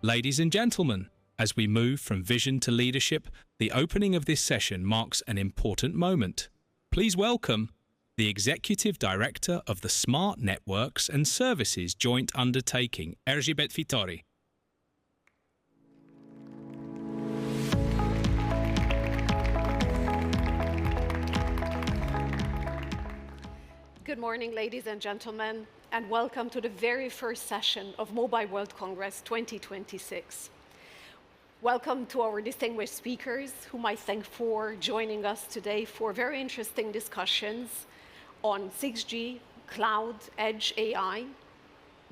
Ladies and gentlemen, as we move from vision to leadership, the opening of this session marks an important moment. Please welcome the Executive Director of the Smart Networks and Services Joint Undertaking, Erzsébet Fitori. Good morning, ladies and gentlemen, and welcome to the very first session of Mobile World Congress 2026. Welcome to our distinguished speakers, whom I thank for joining us today for very interesting discussions on 6G, cloud, edge AI,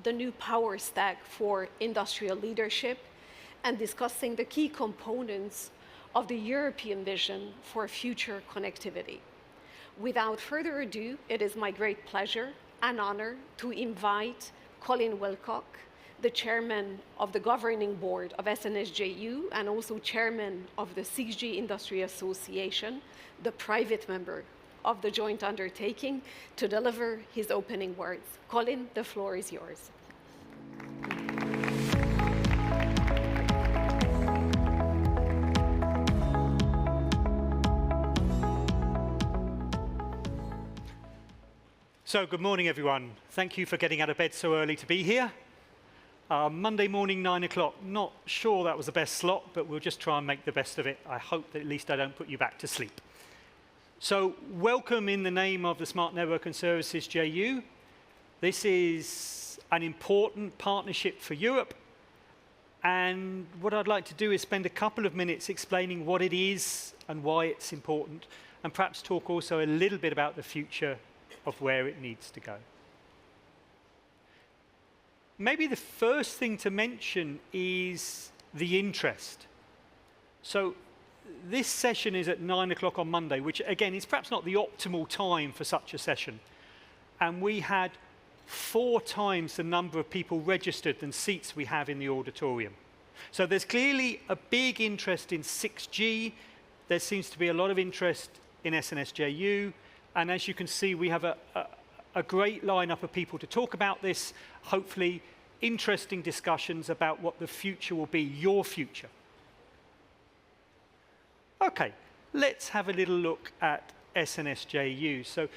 the new power stack for industrial leadership, and discussing the key components of the European vision for future connectivity. Without further ado, it is my great pleasure and honor to invite Colin Willcock, the chairman of the governing board of SNSJU and also chairman of the 6G Industry Association, the private member of the joint undertaking, to deliver his opening words. Colin, the floor is yours. So, good morning, everyone. Thank you for getting out of bed so early to be here. Monday morning, 9 o'clock. Not sure that was the best slot, but we'll just try and make the best of it. I hope that at least I don't put you back to sleep. So, welcome in the name of the Smart Network and Services JU. This is an important partnership for Europe. And what I'd like to do is spend a couple of minutes explaining what it is and why it's important, and perhaps talk also a little bit about the future of where it needs to go. Maybe the first thing to mention is the interest. So this session is at 9 o'clock on Monday, which again is perhaps not the optimal time for such a session. And we had 4 times the number of people registered than seats we have in the auditorium. So there's clearly a big interest in 6G. There seems to be a lot of interest in SNSJU. And as you can see, we have a great lineup of people to talk about this, hopefully interesting discussions about what the future will be, your future. Okay, let's have a little look at SNSJU. So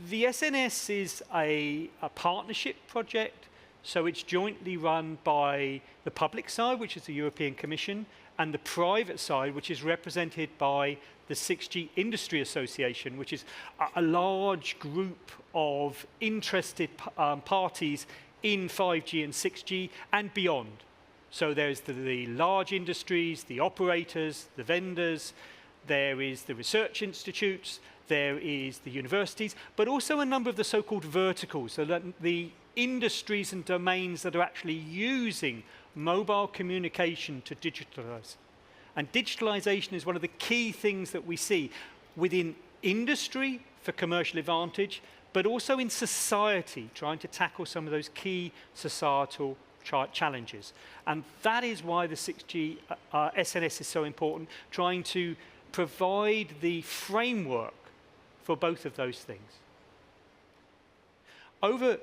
the SNS is a partnership project, so it's jointly run by the public side, which is the European Commission, and the private side, which is represented by the 6G Industry Association, which is a large group of interested parties in 5G and 6G and beyond. So there's the large industries, the operators, the vendors, there is the research institutes, there is the universities, but also a number of the so-called verticals, so that the industries and domains that are actually using mobile communication to digitalize. And digitalization is one of the key things that we see within industry for commercial advantage, but also in society, trying to tackle some of those key societal challenges. And that is why the 6G SNS is so important, trying to provide the framework for both of those things. Over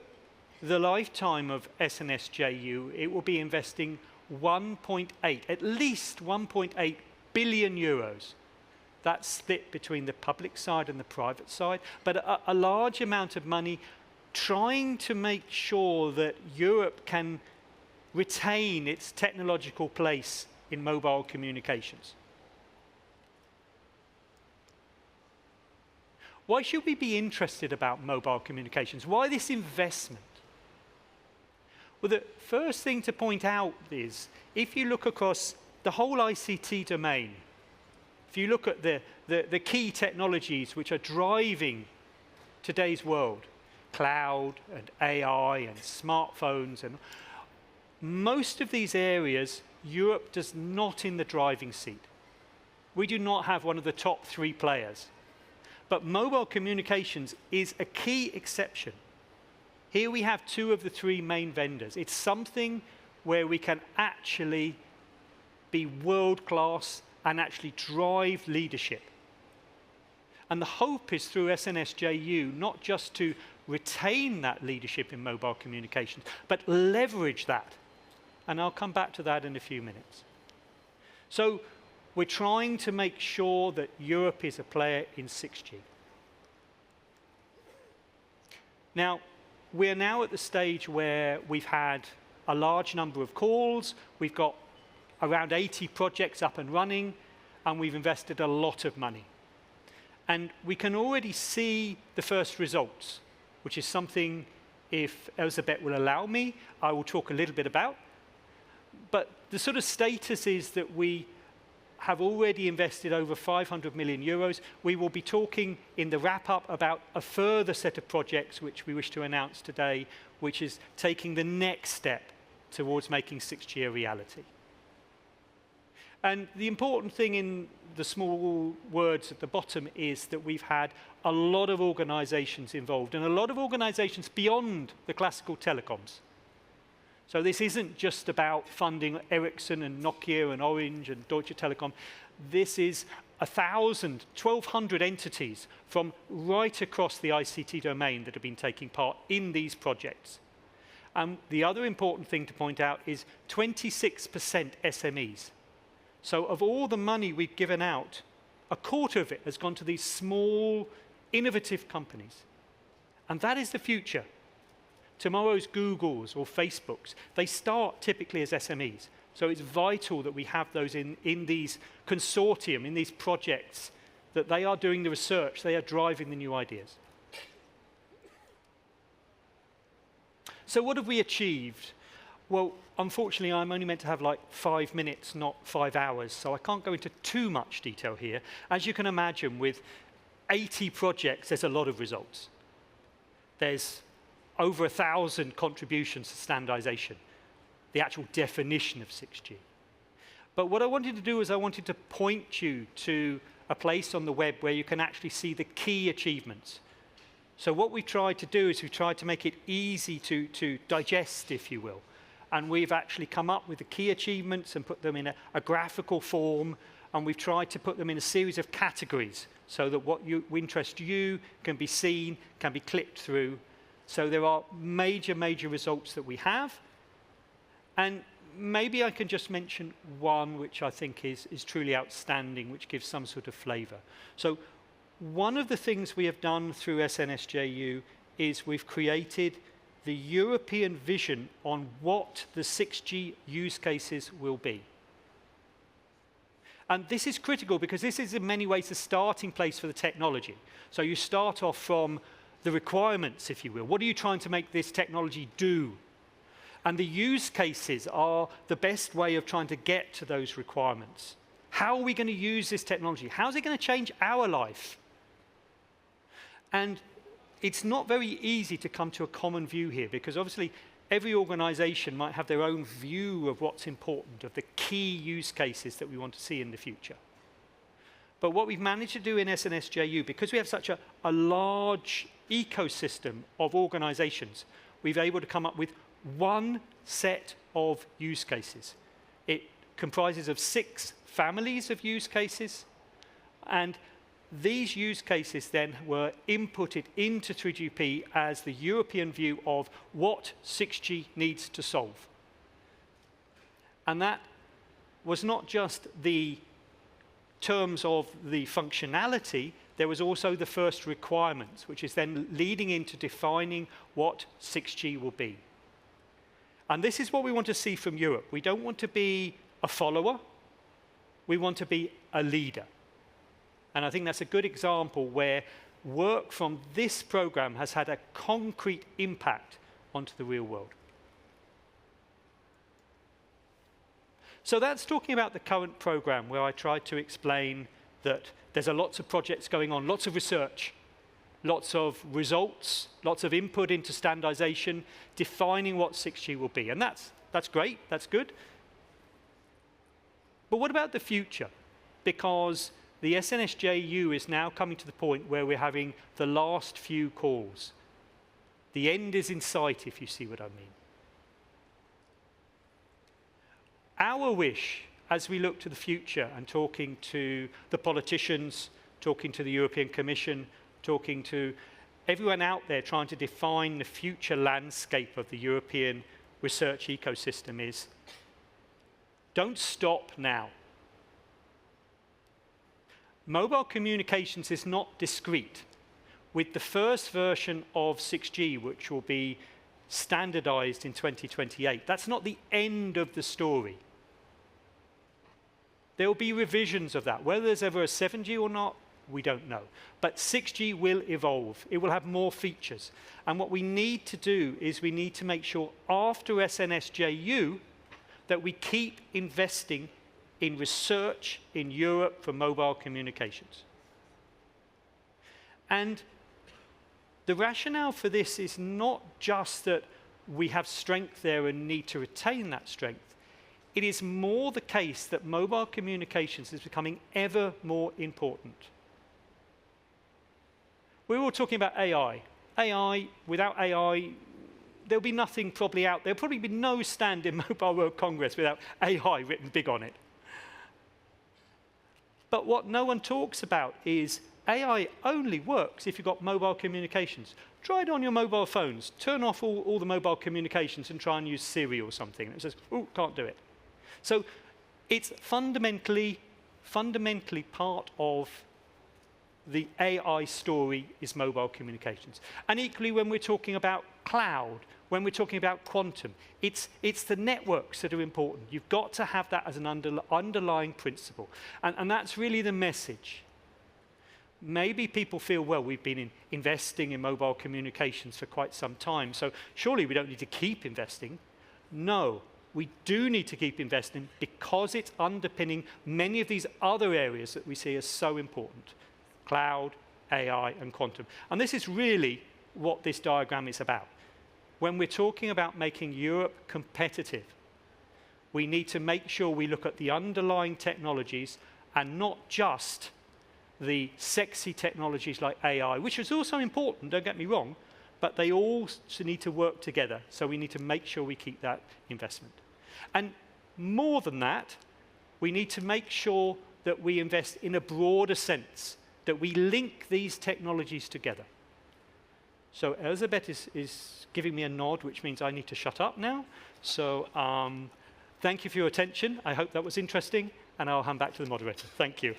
the lifetime of SNSJU, it will be investing at least 1.8 billion euros. That's split between the public side and the private side, but a large amount of money trying to make sure that Europe can retain its technological place in mobile communications. Why should we be interested about mobile communications? Why this investment? Well, the first thing to point out is, if you look across the whole ICT domain, if you look at the key technologies which are driving today's world, cloud and AI and smartphones, and most of these areas, Europe does not in the driving seat. We do not have one of the top 3 players. But mobile communications is a key exception. Here we have 2 of the 3 main vendors. It's something where we can actually be world-class and actually drive leadership. And the hope is through SNSJU not just to retain that leadership in mobile communications, but leverage that and I'll come back to that in a few minutes. So we're trying to make sure that Europe is a player in 6G. Now, we're now at the stage where we've had a large number of calls, we've got around 80 projects up and running, and we've invested a lot of money. And we can already see the first results, which is something, if Erzsébet will allow me, I will talk a little bit about. But the sort of status is that we have already invested over 500 million euros. We will be talking in the wrap-up about a further set of projects which we wish to announce today, which is taking the next step towards making 6G a reality. And the important thing in the small words at the bottom is that we've had a lot of organizations involved, and a lot of organizations beyond the classical telecoms. So this isn't just about funding Ericsson and Nokia and Orange and Deutsche Telekom. This is 1,000, 1,200 entities from right across the ICT domain that have been taking part in these projects. And the other important thing to point out is 26% SMEs. So of all the money we've given out, a quarter of it has gone to these small, innovative companies. And that is the future. Tomorrow's Googles or Facebooks, they start typically as SMEs. So it's vital that we have those in these consortium, in these projects, that they are doing the research, they are driving the new ideas. So what have we achieved? Well, unfortunately, I'm only meant to have like 5 minutes, not 5 hours, so I can't go into too much detail here. As you can imagine, with 80 projects, there's a lot of results. There's over 1,000 contributions to standardization, the actual definition of 6G. But what I wanted to do is I wanted to point you to a place on the web where you can actually see the key achievements. So what we've tried to do is we've tried to make it easy to digest, if you will. And we've actually come up with the key achievements and put them in a graphical form, and we've tried to put them in a series of categories so that what interests you can be seen, can be clicked through. So there are major results that we have. And maybe I can just mention one which I think is truly outstanding, which gives some sort of flavor. So one of the things we have done through SNSJU is we've created the European vision on what the 6G use cases will be. And this is critical because this is in many ways the starting place for the technology. So you start off from the requirements, if you will. What are you trying to make this technology do? And the use cases are the best way of trying to get to those requirements. How are we going to use this technology? How is it going to change our life? And it's not very easy to come to a common view here because obviously every organization might have their own view of what's important, of the key use cases that we want to see in the future. But what we've managed to do in SNSJU, because we have such a large ecosystem of organizations, we've been able to come up with one set of use cases. It comprises of 6 families of use cases, and these use cases then were inputted into 3GP as the European view of what 6G needs to solve. And that was not just the terms of the functionality, there was also the first requirements, which is then leading into defining what 6G will be. And this is what we want to see from Europe. We don't want to be a follower, we want to be a leader. And I think that's a good example where work from this program has had a concrete impact onto the real world. So that's talking about the current program, where I tried to explain that there's lots of projects going on, lots of research, lots of results, lots of input into standardization, defining what 6G will be. And that's great, that's good. But what about the future? Because the SNSJU is now coming to the point where we're having the last few calls. The end is in sight, if you see what I mean. Our wish, as we look to the future and talking to the politicians, talking to the European Commission, talking to everyone out there trying to define the future landscape of the European research ecosystem, is Don't stop now. Mobile communications is not discrete. With the first version of 6G, which will be standardized in 2028, that's not the end of the story. There will be revisions of that. Whether there's ever a 7G or not, we don't know. But 6G will evolve. It will have more features. And what we need to do is we need to make sure after SNSJU that we keep investing in research in Europe for mobile communications. And the rationale for this is not just that we have strength there and need to retain that strength. It is more the case that mobile communications is becoming ever more important. We were all talking about AI. AI, without AI, there'll be nothing probably out. There'll probably be no stand in Mobile World Congress without AI written big on it. But what no one talks about is AI only works if you've got mobile communications. Try it on your mobile phones. Turn off all the mobile communications and try and use Siri or something. And it says, oh, can't do it. So it's fundamentally part of the AI story is mobile communications. And equally, when we're talking about cloud, when we're talking about quantum, it's the networks that are important. You've got to have that as an underlying principle. And that's really the message. Maybe people feel, well, we've been investing in mobile communications for quite some time, so surely we don't need to keep investing. No, we do need to keep investing because it's underpinning many of these other areas that we see as so important. Cloud, AI, and quantum. And this is really what this diagram is about. When we're talking about making Europe competitive, we need to make sure we look at the underlying technologies and not just the sexy technologies like AI, which is also important, don't get me wrong, but they all need to work together. So we need to make sure we keep that investment. And more than that, we need to make sure that we invest in a broader sense, that we link these technologies together. So Erzsébet is giving me a nod, which means I need to shut up now. So thank you for your attention. I hope that was interesting, and I'll hand back to the moderator. Thank you.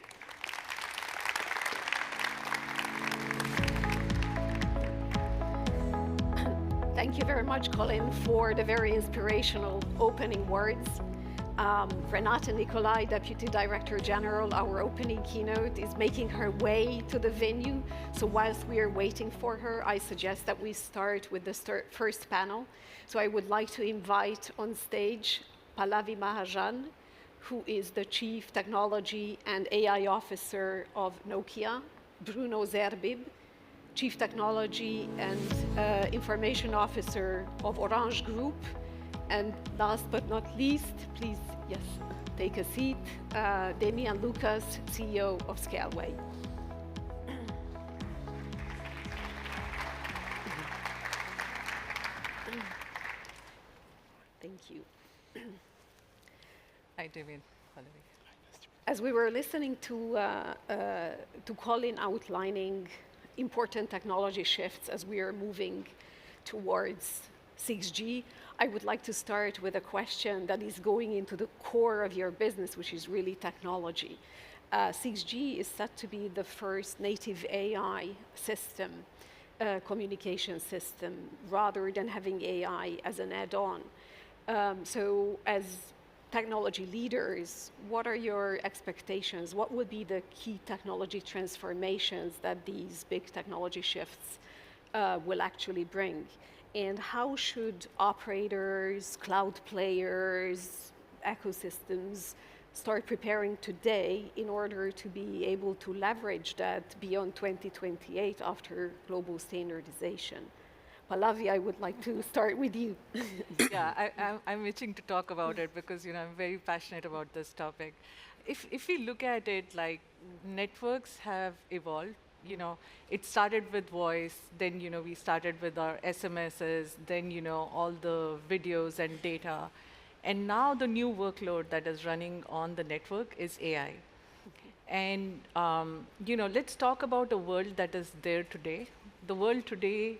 Thank you very much, Colin, for the very inspirational opening words. Renate and Nikolay, Deputy Director General, our opening keynote, is making her way to the venue. So whilst we are waiting for her, I suggest that we start with the first panel. So I would like to invite on stage Pallavi Mahajan, who is the Chief Technology and AI Officer of Nokia, Bruno Zerbib, Chief Technology and Information Officer of Orange Group, and last but not least, please, yes, take a seat, Damien, CEO of Scaleway. Thank you. Hi, Damien. As we were listening to Colin outlining important technology shifts as we are moving towards 6G, I would like to start with a question that is going into the core of your business, which is really technology. 6G is set to be the first native AI system, communication system, rather than having AI as an add-on. So as technology leaders, what are your expectations? What would be the key technology transformations that these big technology shifts will actually bring? And how should operators, cloud players, ecosystems start preparing today in order to be able to leverage that beyond 2028 after global standardization? Pallavi, I would like to start with you. Yeah, I'm itching to talk about it because I'm very passionate about this topic. If we look at it, like networks have evolved. It started with voice, then we started with our SMSs, then all the videos and data, and now the new workload that is running on the network is AI. Okay. And let's talk about a world that is there today. The world today.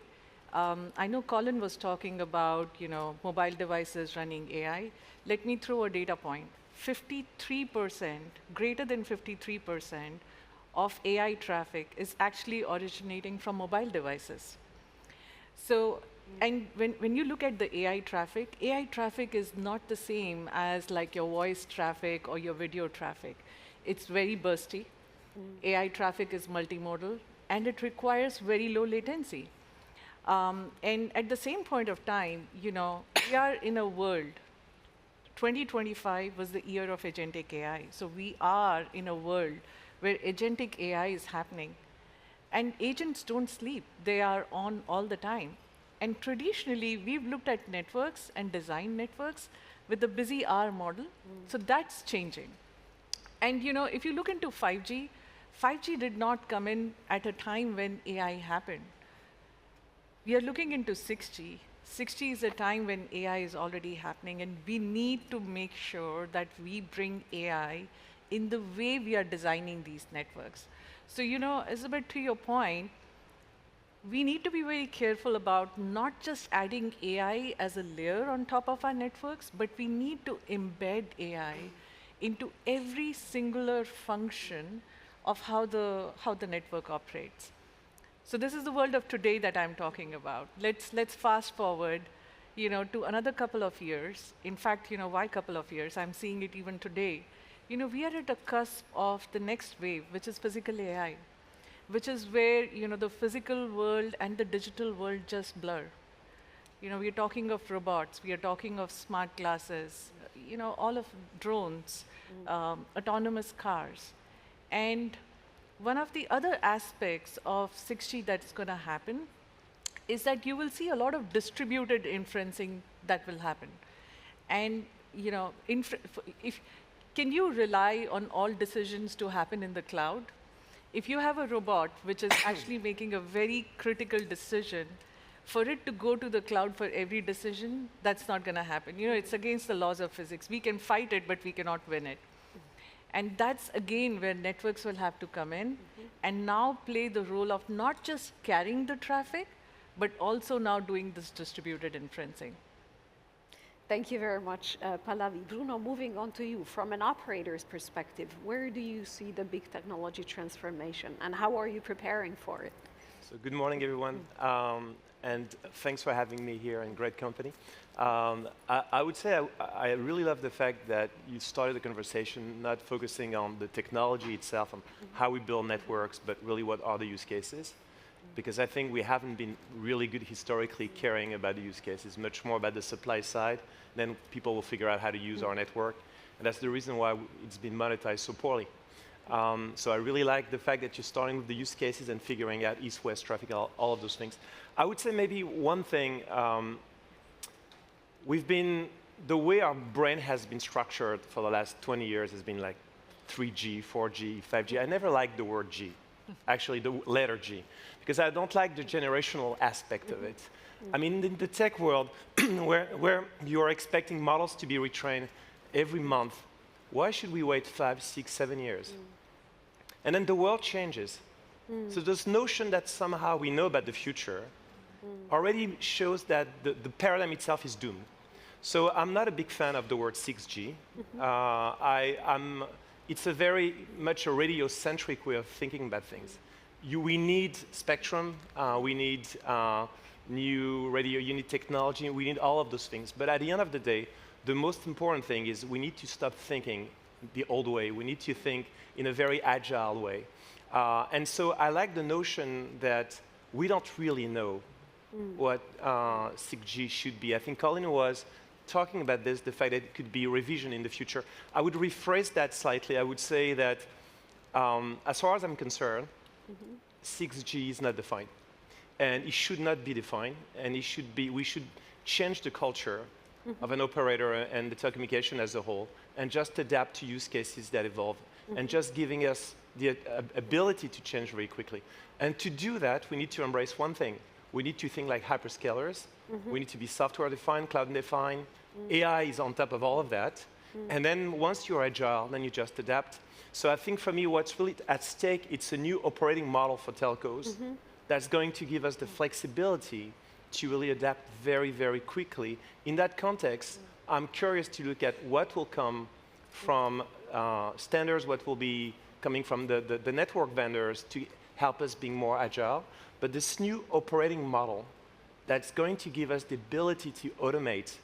I know Colin was talking about mobile devices running AI. Let me throw a data point. 53%, greater than 53% of AI traffic is actually originating from mobile devices. So, and when you look at the AI traffic is not the same as like your voice traffic or your video traffic. It's very bursty. AI traffic is multimodal, and it requires very low latency. And at the same point of time, we are in a world, 2025 was the year of agentic AI. So we are in a world where agentic AI is happening. And agents don't sleep. They are on all the time. And traditionally, we've looked at networks and designed networks with the busy hour model. So that's changing. And if you look into 5G, 5G did not come in at a time when AI happened. We are looking into 6G. 6G is a time when AI is already happening, and we need to make sure that we bring AI in the way we are designing these networks. So, Erzsébet, to your point, we need to be very careful about not just adding AI as a layer on top of our networks, but we need to embed AI into every singular function of how the network operates. So this is the world of today that I'm talking about. Let's fast forward, to another couple of years. In fact, why couple of years? I'm seeing it even today. We are at a cusp of the next wave, which is physical AI, which is where the physical world and the digital world just blur. We're talking of robots, we are talking of smart glasses, all of drones, autonomous cars. And one of the other aspects of 6G that's going to happen is that you will see a lot of distributed inferencing that will happen. And can you rely on all decisions to happen in the cloud? If you have a robot which is actually making a very critical decision, for it to go to the cloud for every decision, that's not going to happen. It's against the laws of physics. We can fight it, but we cannot win it. And that's, again, where networks will have to come in and now play the role of not just carrying the traffic, but also now doing this distributed inferencing. Thank you very much, Pallavi. Bruno, moving on to you. From an operator's perspective, where do you see the big technology transformation, and how are you preparing for it? So good morning, everyone. And thanks for having me here in great company. I would say I really love the fact that you started the conversation not focusing on the technology itself, on how we build networks, but really what are the use cases. Because I think we haven't been really good historically caring about the use cases, much more about the supply side. Then people will figure out how to use our network. And that's the reason why it's been monetized so poorly. So I really like the fact that you're starting with the use cases and figuring out east-west traffic, all of those things. I would say maybe one thing, the way our brain has been structured for the last 20 years has been like 3G, 4G, 5G. I never liked the word G, actually the letter G, because I don't like the generational aspect of it. I mean, in the tech world, where you are expecting models to be retrained every month, why should we wait 5, 6, 7 years? And then the world changes. So this notion that somehow we know about the future already shows that the paradigm itself is doomed. So I'm not a big fan of the word 6G. It's a very much a radio-centric way of thinking about things. We need spectrum, we need new radio unit technology, we need all of those things. But at the end of the day, the most important thing is we need to stop thinking the old way. We need to think in a very agile way. And so I like the notion that we don't really know what 6G should be. I think Colin was talking about this, the fact that it could be revision in the future. I would rephrase that slightly. I would say that as far as I'm concerned, 6G is not defined. And it should not be defined. And we should change the culture of an operator and the telecommunication as a whole, and just adapt to use cases that evolve, and just giving us the ability to change very quickly. And to do that, we need to embrace one thing. We need to think like hyperscalers. We need to be software-defined, cloud-defined. AI is on top of all of that. And then once you're agile, then you just adapt. So I think for me, what's really at stake, it's a new operating model for telcos that's going to give us the flexibility to really adapt very, very quickly. In that context, I'm curious to look at what will come from standards, what will be coming from the network vendors to help us being more agile. But this new operating model that's going to give us the ability to automate,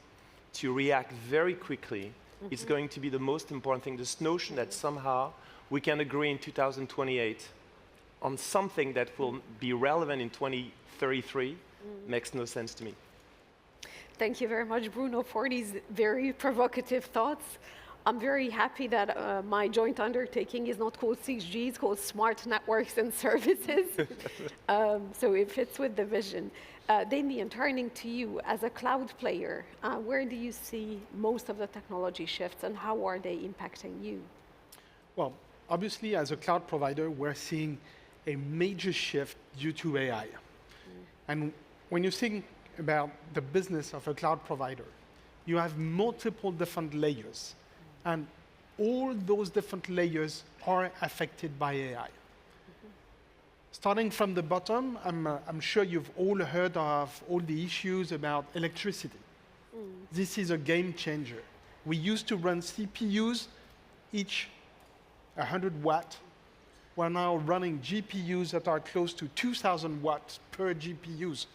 to react very quickly, is going to be the most important thing. This notion that somehow we can agree in 2028 on something that will be relevant in 2033 makes no sense to me. Thank you very much, Bruno, for these very provocative thoughts. I'm very happy that my joint undertaking is not called 6G, it's called Smart Networks and Services. So it fits with the vision. Damien, turning to you, as a cloud player, where do you see most of the technology shifts and how are they impacting you? Well, obviously, as a cloud provider, we're seeing a major shift due to AI. And when you think about the business of a cloud provider, you have multiple different layers. And all those different layers are affected by AI. Starting from the bottom, I'm sure you've all heard of all the issues about electricity. This is a game changer. We used to run CPUs, each 100 watts. We're now running GPUs that are close to 2,000 watts per GPUs.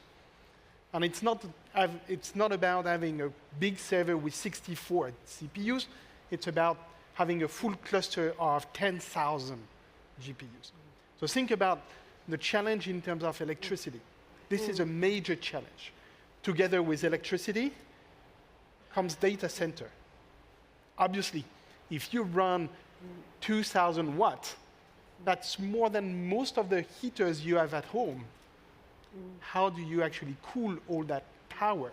And it's not about having a big server with 64 CPUs. It's about having a full cluster of 10,000 GPUs. So think about the challenge in terms of electricity. This is a major challenge. Together with electricity comes data center. Obviously, if you run 2,000 watts, that's more than most of the heaters you have at home. How do you actually cool all that power?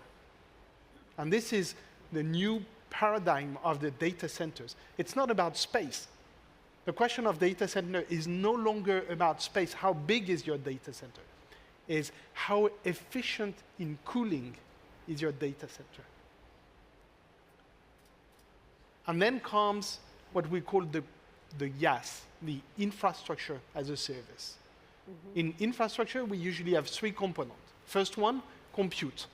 And this is the new paradigm of the data centers. It's not about space. The question of data center is no longer about space. How big is your data center? Is how efficient in cooling is your data center? And then comes what we call the IaaS, the infrastructure as a service. In infrastructure, we usually have three components. First one, compute.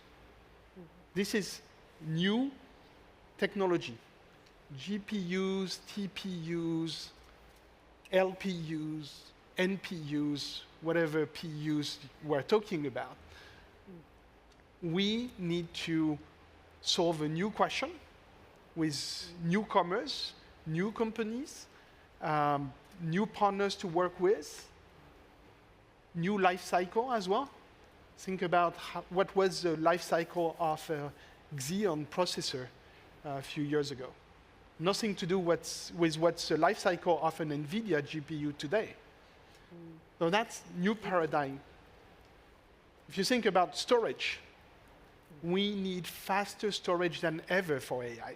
This is new technology. GPUs, TPUs, LPUs, NPUs, whatever PUs we're talking about. We need to solve a new question with newcomers, new companies, new partners to work with, new life cycle as well. Think about what was the life cycle of a Xeon processor a few years ago. Nothing to do with what's the life cycle of an NVIDIA GPU today. So that's new paradigm. If you think about storage, we need faster storage than ever for AI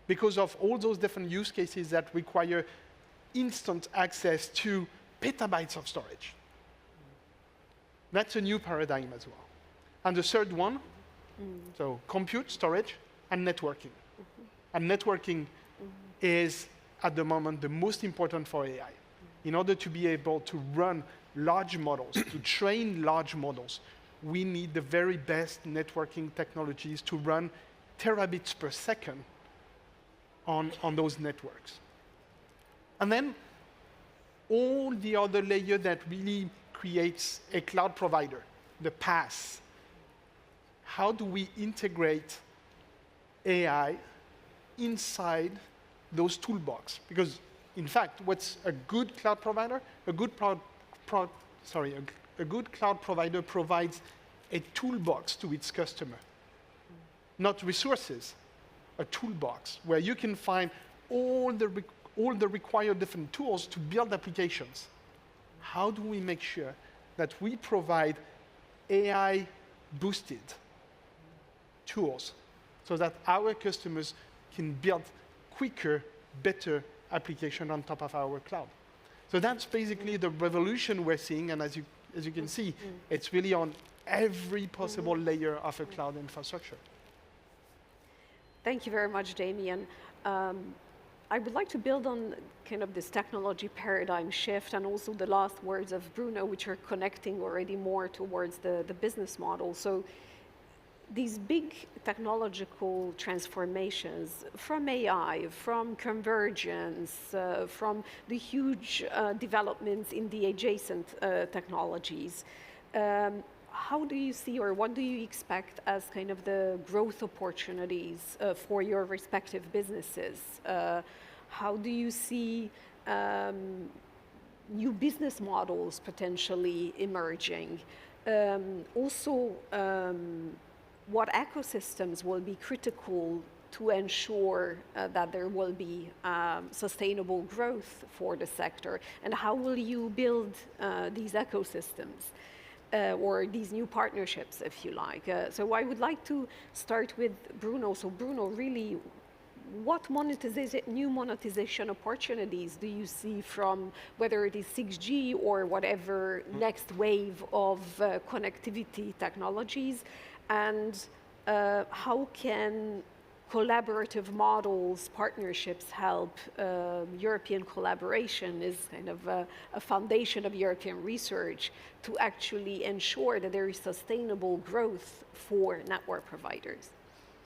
because of all those different use cases that require instant access to petabytes of storage. That's a new paradigm as well. And the third one, so compute, storage, and networking. And networking is, at the moment, the most important for AI. In order to be able to run large models, to train large models, we need the very best networking technologies to run terabits per second on those networks. And then all the other layer that really creates a cloud provider, the PaaS. How do we integrate AI inside those toolbox? Because, in fact, what's a good cloud provider? A good cloud provider provides a toolbox to its customer. Not resources, a toolbox where you can find all the required different tools to build applications. How do we make sure that we provide AI-boosted tools so that our customers can build quicker, better application on top of our cloud? So that's basically the revolution we're seeing, and as you can see, it's really on every possible layer of a cloud infrastructure. Thank you very much, Damien. I would like to build on kind of this technology paradigm shift and also the last words of Bruno, which are connecting already more towards the business model. So these big technological transformations from AI, from convergence, from the huge developments in the adjacent technologies, how do you see, or what do you expect as kind of the growth opportunities for your respective businesses? How do you see new business models potentially emerging? Also, what ecosystems will be critical to ensure that there will be sustainable growth for the sector? And how will you build these ecosystems or these new partnerships, if you like? So I would like to start with Bruno. So Bruno, really, what new monetization opportunities do you see from whether it is 6G or whatever next wave of connectivity technologies? And how can collaborative models, partnerships help? European collaboration is kind of a foundation of European research to actually ensure that there is sustainable growth for network providers.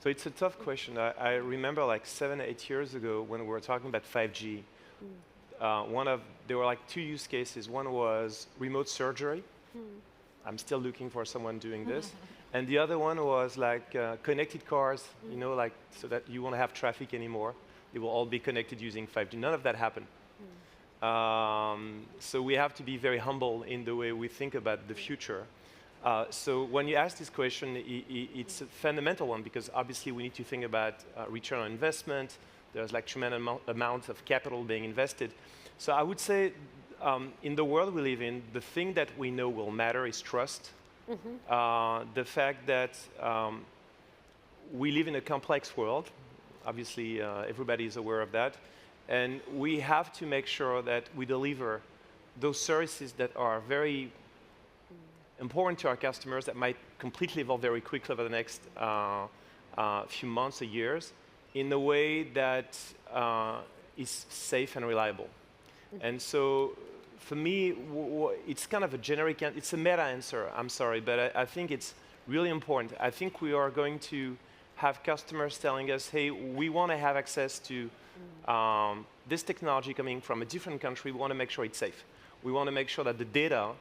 So it's a tough question. I remember like 7 or 8 years ago when we were talking about 5G, there were like two use cases. One was remote surgery. I'm still looking for someone doing this. And the other one was like connected cars, you know, like so that you won't have traffic anymore. They will all be connected using 5G. None of that happened. So we have to be very humble in the way we think about the future. So when you ask this question, it's a fundamental one because obviously we need to think about return on investment. There's like tremendous amounts of capital being invested. So I would say in the world we live in, the thing that we know will matter is trust. The fact that we live in a complex world, obviously everybody is aware of that, and we have to make sure that we deliver those services that are very important to our customers that might completely evolve very quickly over the next few months or years in a way that is safe and reliable. And so for me, it's kind of a generic, it's a meta answer, I'm sorry, but I think it's really important. I think we are going to have customers telling us, hey, we want to have access to this technology coming from a different country. We want to make sure it's safe. We want to make sure that the data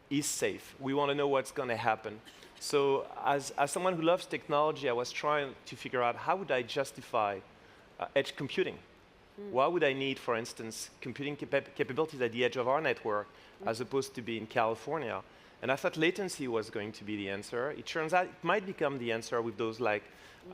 is safe. We want to know what's going to happen. So as someone who loves technology, I was trying to figure out how would I justify edge computing? Why would I need, for instance, computing capabilities at the edge of our network as opposed to be in California? And I thought latency was going to be the answer. It turns out it might become the answer with those like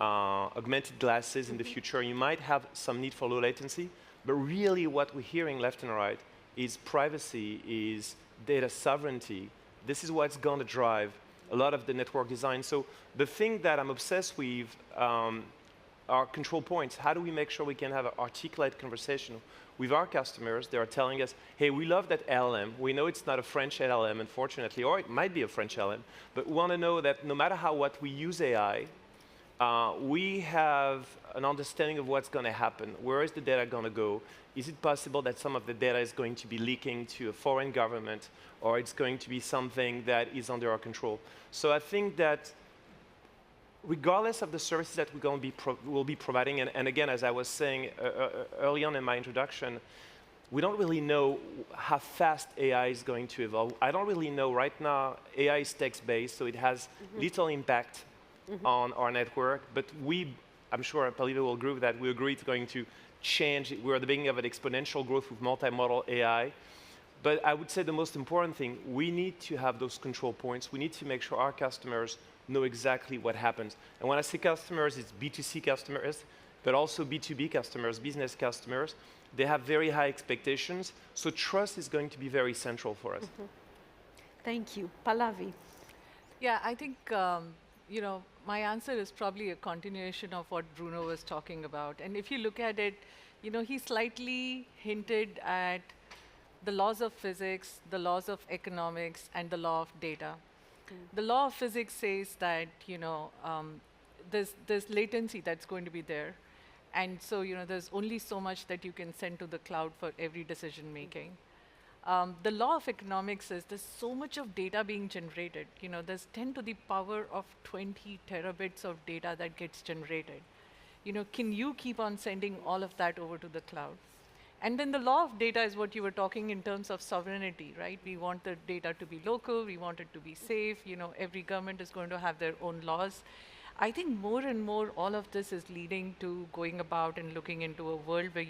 augmented glasses in the future. You might have some need for low latency, but really what we're hearing left and right is privacy, is data sovereignty. This is what's going to drive a lot of the network design. So the thing that I'm obsessed with are control points. How do we make sure we can have an articulate conversation with our customers? They are telling us, hey, we love that LLM. We know it's not a French LLM, unfortunately, or it might be a French LLM, but we want to know that no matter what we use AI, we have an understanding of what's going to happen. Where is the data going to go? Is it possible that some of the data is going to be leaking to a foreign government, or it's going to be something that is under our control? So I think that regardless of the services that we're going to will be providing, and again, as I was saying early on in my introduction, we don't really know how fast AI is going to evolve. I don't really know right now. AI is text-based, so it has little impact on our network, but I'm sure Pallavi will agree with that. We agree it's going to change. We're at the beginning of an exponential growth with multimodal AI. But I would say the most important thing, we need to have those control points. We need to make sure our customers know exactly what happens. And when I say customers, it's B2C customers, but also B2B customers, business customers. They have very high expectations. So trust is going to be very central for us. Thank you. Pallavi. Yeah, I think my answer is probably a continuation of what Bruno was talking about. And if you look at it, he slightly hinted at the laws of physics, the laws of economics, and the law of data. The law of physics says that there's latency that's going to be there, and so there's only so much that you can send to the cloud for every decision making. The law of economics says there's so much of data being generated. There's 10 to the power of 20 terabits of data that gets generated. Can you keep on sending all of that over to the cloud? And then the law of data is what you were talking in terms of sovereignty, right? We want the data to be local, we want it to be safe, every government is going to have their own laws. I think more and more all of this is leading to going about and looking into a world where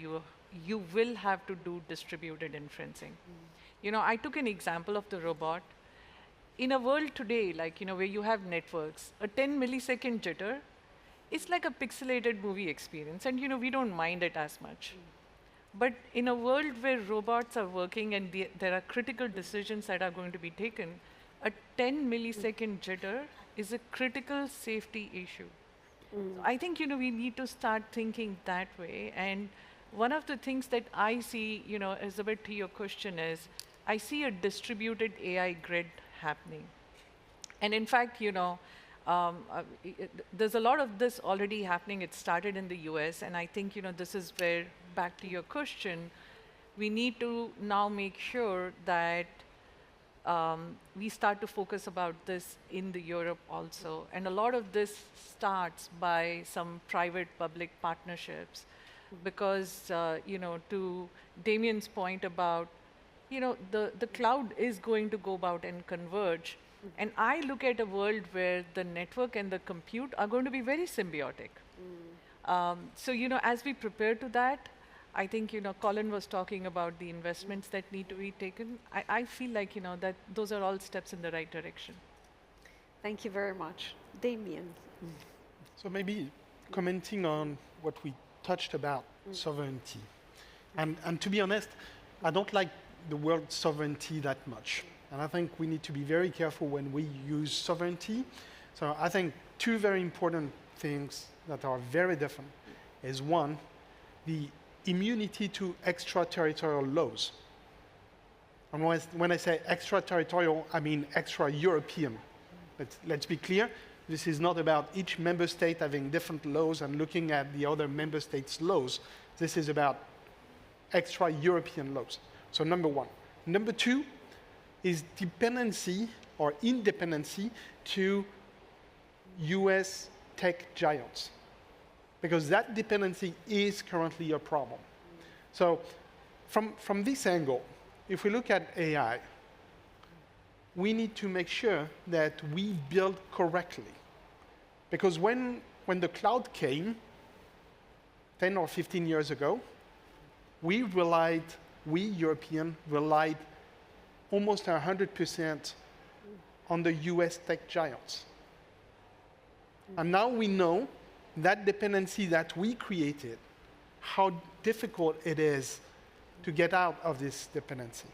you will have to do distributed inferencing. I took an example of the robot. In a world today, where you have networks, a 10 millisecond jitter is like a pixelated movie experience, and we don't mind it as much. But in a world where robots are working and there are critical decisions that are going to be taken, a 10 millisecond jitter is a critical safety issue. So I think we need to start thinking that way. And one of the things that I see, Erzsébet, to your question is, I see a distributed AI grid happening. And in fact, there's a lot of this already happening. It started in the US, and I think this is where, back to your question, we need to now make sure that we start to focus about this in the Europe also. And a lot of this starts by some private-public partnerships, because to Damien's point about the cloud is going to go about and converge. And I look at a world where the network and the compute are going to be very symbiotic. So, as we prepare to that, I think, Colin was talking about the investments that need to be taken. I feel like, that those are all steps in the right direction. Thank you very much. Damien. So maybe commenting on what we touched about sovereignty. And to be honest, I don't like the word sovereignty that much. And I think we need to be very careful when we use sovereignty. So I think two very important things that are very different is, one, the immunity to extraterritorial laws. And when I say extraterritorial, I mean extra-European. Let's be clear. This is not about each member state having different laws and looking at the other member states' laws. This is about extra-European laws. So number one. Number two is dependency or independency to US tech giants, because that dependency is currently a problem. So from this angle, if we look at AI, we need to make sure that we build correctly. Because when the cloud came 10 or 15 years ago, we Europeans relied almost 100% on the US tech giants. And now we know that dependency that we created, how difficult it is to get out of this dependency.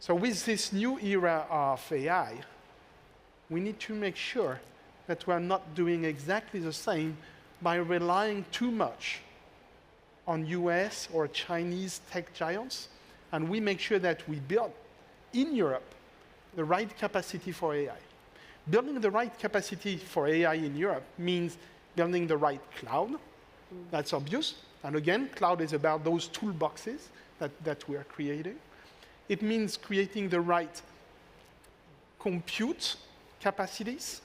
So with this new era of AI, we need to make sure that we're not doing exactly the same by relying too much on US or Chinese tech giants, and we make sure that we build in Europe the right capacity for AI. Building the right capacity for AI in Europe means building the right cloud. That's obvious. And again, cloud is about those toolboxes that we are creating. It means creating the right compute capacities.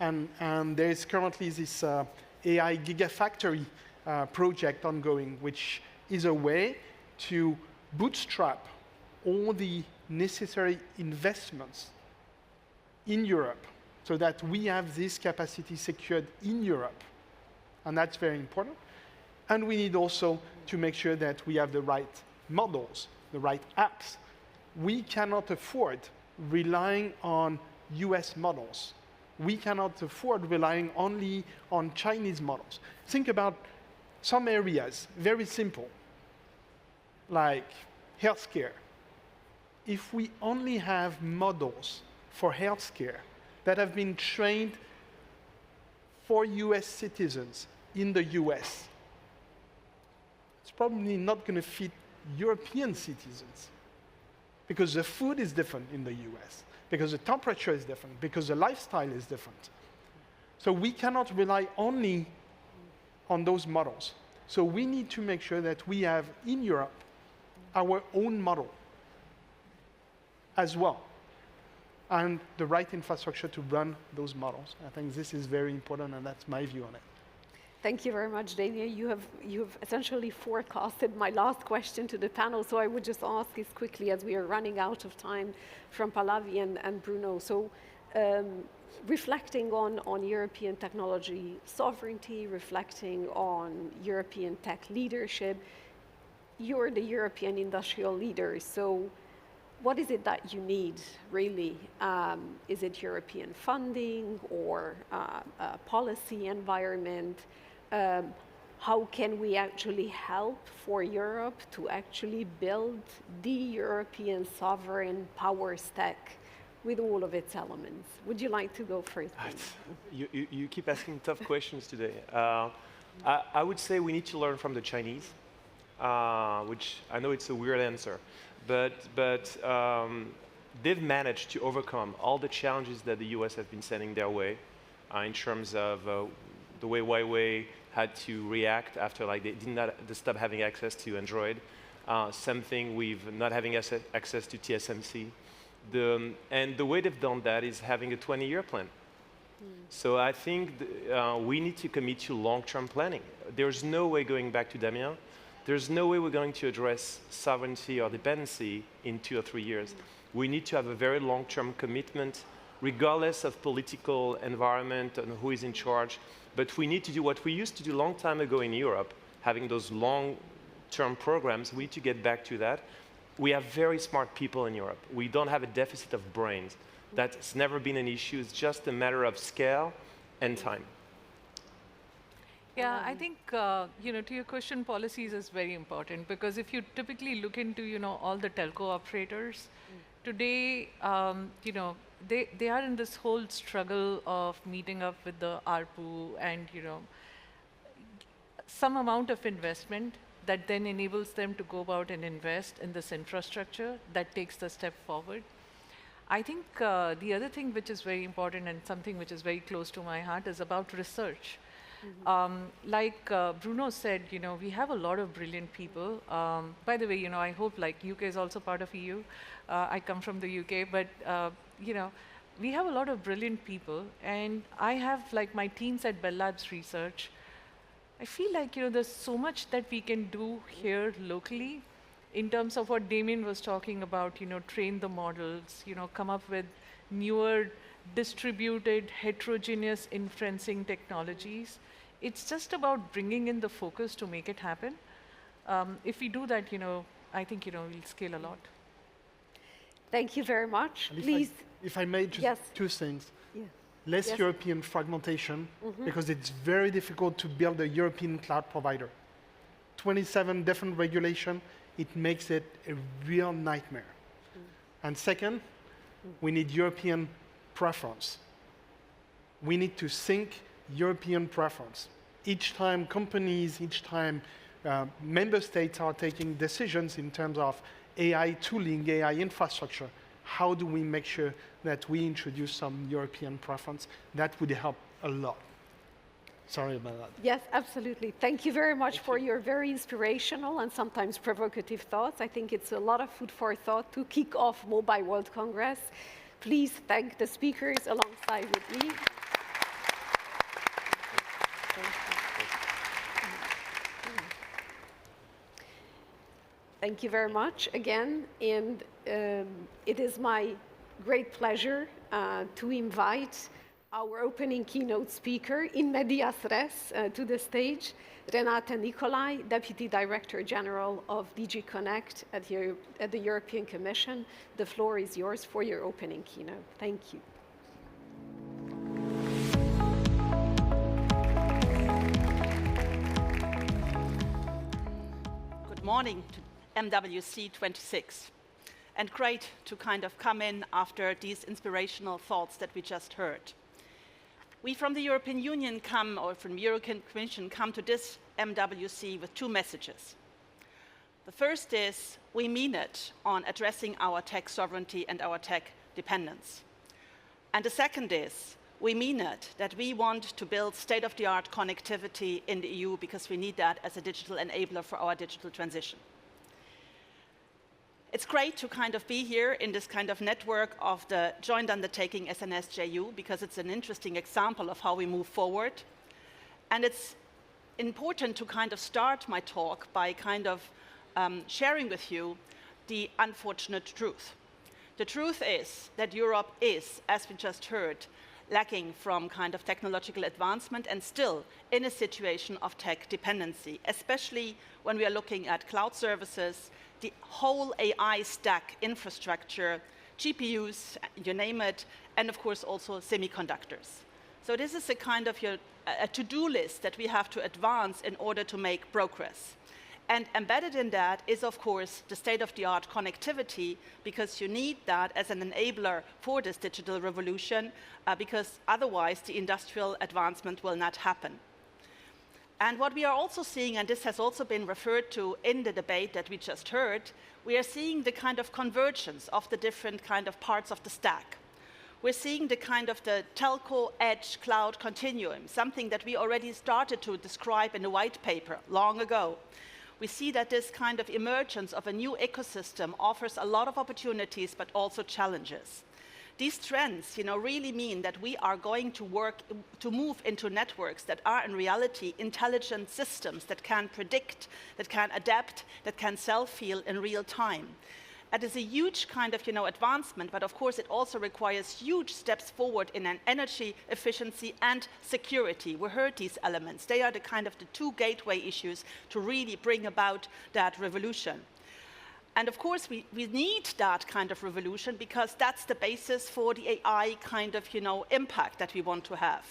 And there is currently this AI Gigafactory project ongoing, which is a way to bootstrap all the necessary investments in Europe so that we have this capacity secured in Europe. And that's very important. And we need also to make sure that we have the right models, the right apps. We cannot afford relying on US models. We cannot afford relying only on Chinese models. Think about some areas, very simple, like healthcare. If we only have models for healthcare that have been trained for US citizens in the US, it's probably not going to fit European citizens, because the food is different in the US, because the temperature is different, because the lifestyle is different. So we cannot rely only on those models. So we need to make sure that we have in Europe our own model. as well, and the right infrastructure to run those models. I think this is very important, and that's my view on it. Thank you very much, Damien. You have essentially forecasted my last question to the panel, so I would just ask as quickly as we are running out of time from Pallavi and Bruno. So reflecting on European technology sovereignty, reflecting on European tech leadership, you're the European industrial leader, so what is it that you need, really? Is it European funding or a policy environment? How can we actually help for Europe to actually build the European sovereign power stack with all of its elements? Would you like to go first? You keep asking tough questions today. I would say we need to learn from the Chinese, which I know it's a weird answer, but they've managed to overcome all the challenges that the US has been sending their way in terms of the way Huawei had to react after they stop having access to Android. Something with not having access to TSMC. And the way they've done that is having a 20-year plan. So I think we need to commit to long-term planning. There's no way going back to Damien. There's no way we're going to address sovereignty or dependency in 2 or 3 years. We need to have a very long-term commitment, regardless of political environment and who is in charge. But we need to do what we used to do a long time ago in Europe, having those long-term programs. We need to get back to that. We have very smart people in Europe. We don't have a deficit of brains. That's never been an issue. It's just a matter of scale and time. Yeah, I think, to your question, policies is very important, because if you typically look into, all the telco operators, today, they are in this whole struggle of meeting up with the ARPU and, some amount of investment that then enables them to go out and invest in this infrastructure that takes the step forward. I think the other thing which is very important and something which is very close to my heart is about research. Like Bruno said, we have a lot of brilliant people. By the way, I hope UK is also part of EU. I come from the UK, but we have a lot of brilliant people, and I have my teams at Bell Labs Research. I feel like there's so much that we can do here locally in terms of what Damien was talking about, train the models, come up with newer distributed heterogeneous inferencing technologies. It's just about bringing in the focus to make it happen. If we do that, I think we'll scale a lot. Thank you very much. Please. If I may, just two things. Yeah. Less European fragmentation, because it's very difficult to build a European cloud provider. 27 different regulations, it makes it a real nightmare. And second, we need European preference. We need to sync European preference. Each time companies, member states are taking decisions in terms of AI tooling, AI infrastructure, how do we make sure that we introduce some European preference? That would help a lot. Sorry about that. Yes, absolutely. Thank you very much for your very inspirational and sometimes provocative thoughts. I think it's a lot of food for thought to kick off Mobile World Congress. Please thank the speakers alongside with me. Thank you very much again, and it is my great pleasure to invite our opening keynote speaker in medias res to the stage, Renate Nikolay, Deputy Director General of DG Connect at the European Commission. The floor is yours for your opening keynote. Thank you. Good morning to MWC26. And great to kind of come in after these inspirational thoughts that we just heard. We from the European Union from the European Commission come to this MWC with two messages. The first is we mean it on addressing our tech sovereignty and our tech dependence. And the second is we mean it that we want to build state-of-the-art connectivity in the EU because we need that as a digital enabler for our digital transition. It's great to kind of be here in this kind of network of the joint undertaking SNS-JU, because it's an interesting example of how we move forward. And it's important to kind of start my talk by kind of sharing with you the unfortunate truth. The truth is that Europe is, as we just heard, lacking from kind of technological advancement and still in a situation of tech dependency, especially when we are looking at cloud services, the whole AI stack infrastructure, GPUs, you name it, and of course also semiconductors. So this is a kind of a to-do list that we have to advance in order to make progress. And embedded in that is, of course, the state-of-the-art connectivity, because you need that as an enabler for this digital revolution, because otherwise the industrial advancement will not happen. And what we are also seeing, and this has also been referred to in the debate that we just heard, we are seeing the kind of convergence of the different kind of parts of the stack. We're seeing the kind of the telco edge cloud continuum, something that we already started to describe in the white paper long ago. We see that this kind of emergence of a new ecosystem offers a lot of opportunities, but also challenges. These trends, really mean that we are going to move into networks that are in reality intelligent systems that can predict, that can adapt, that can self-heal in real time. That is a huge kind of advancement, but of course it also requires huge steps forward in an energy efficiency and security. We heard these elements. They are the kind of the two gateway issues to really bring about that revolution. And of course, we need that kind of revolution because that's the basis for the AI kind of, impact that we want to have.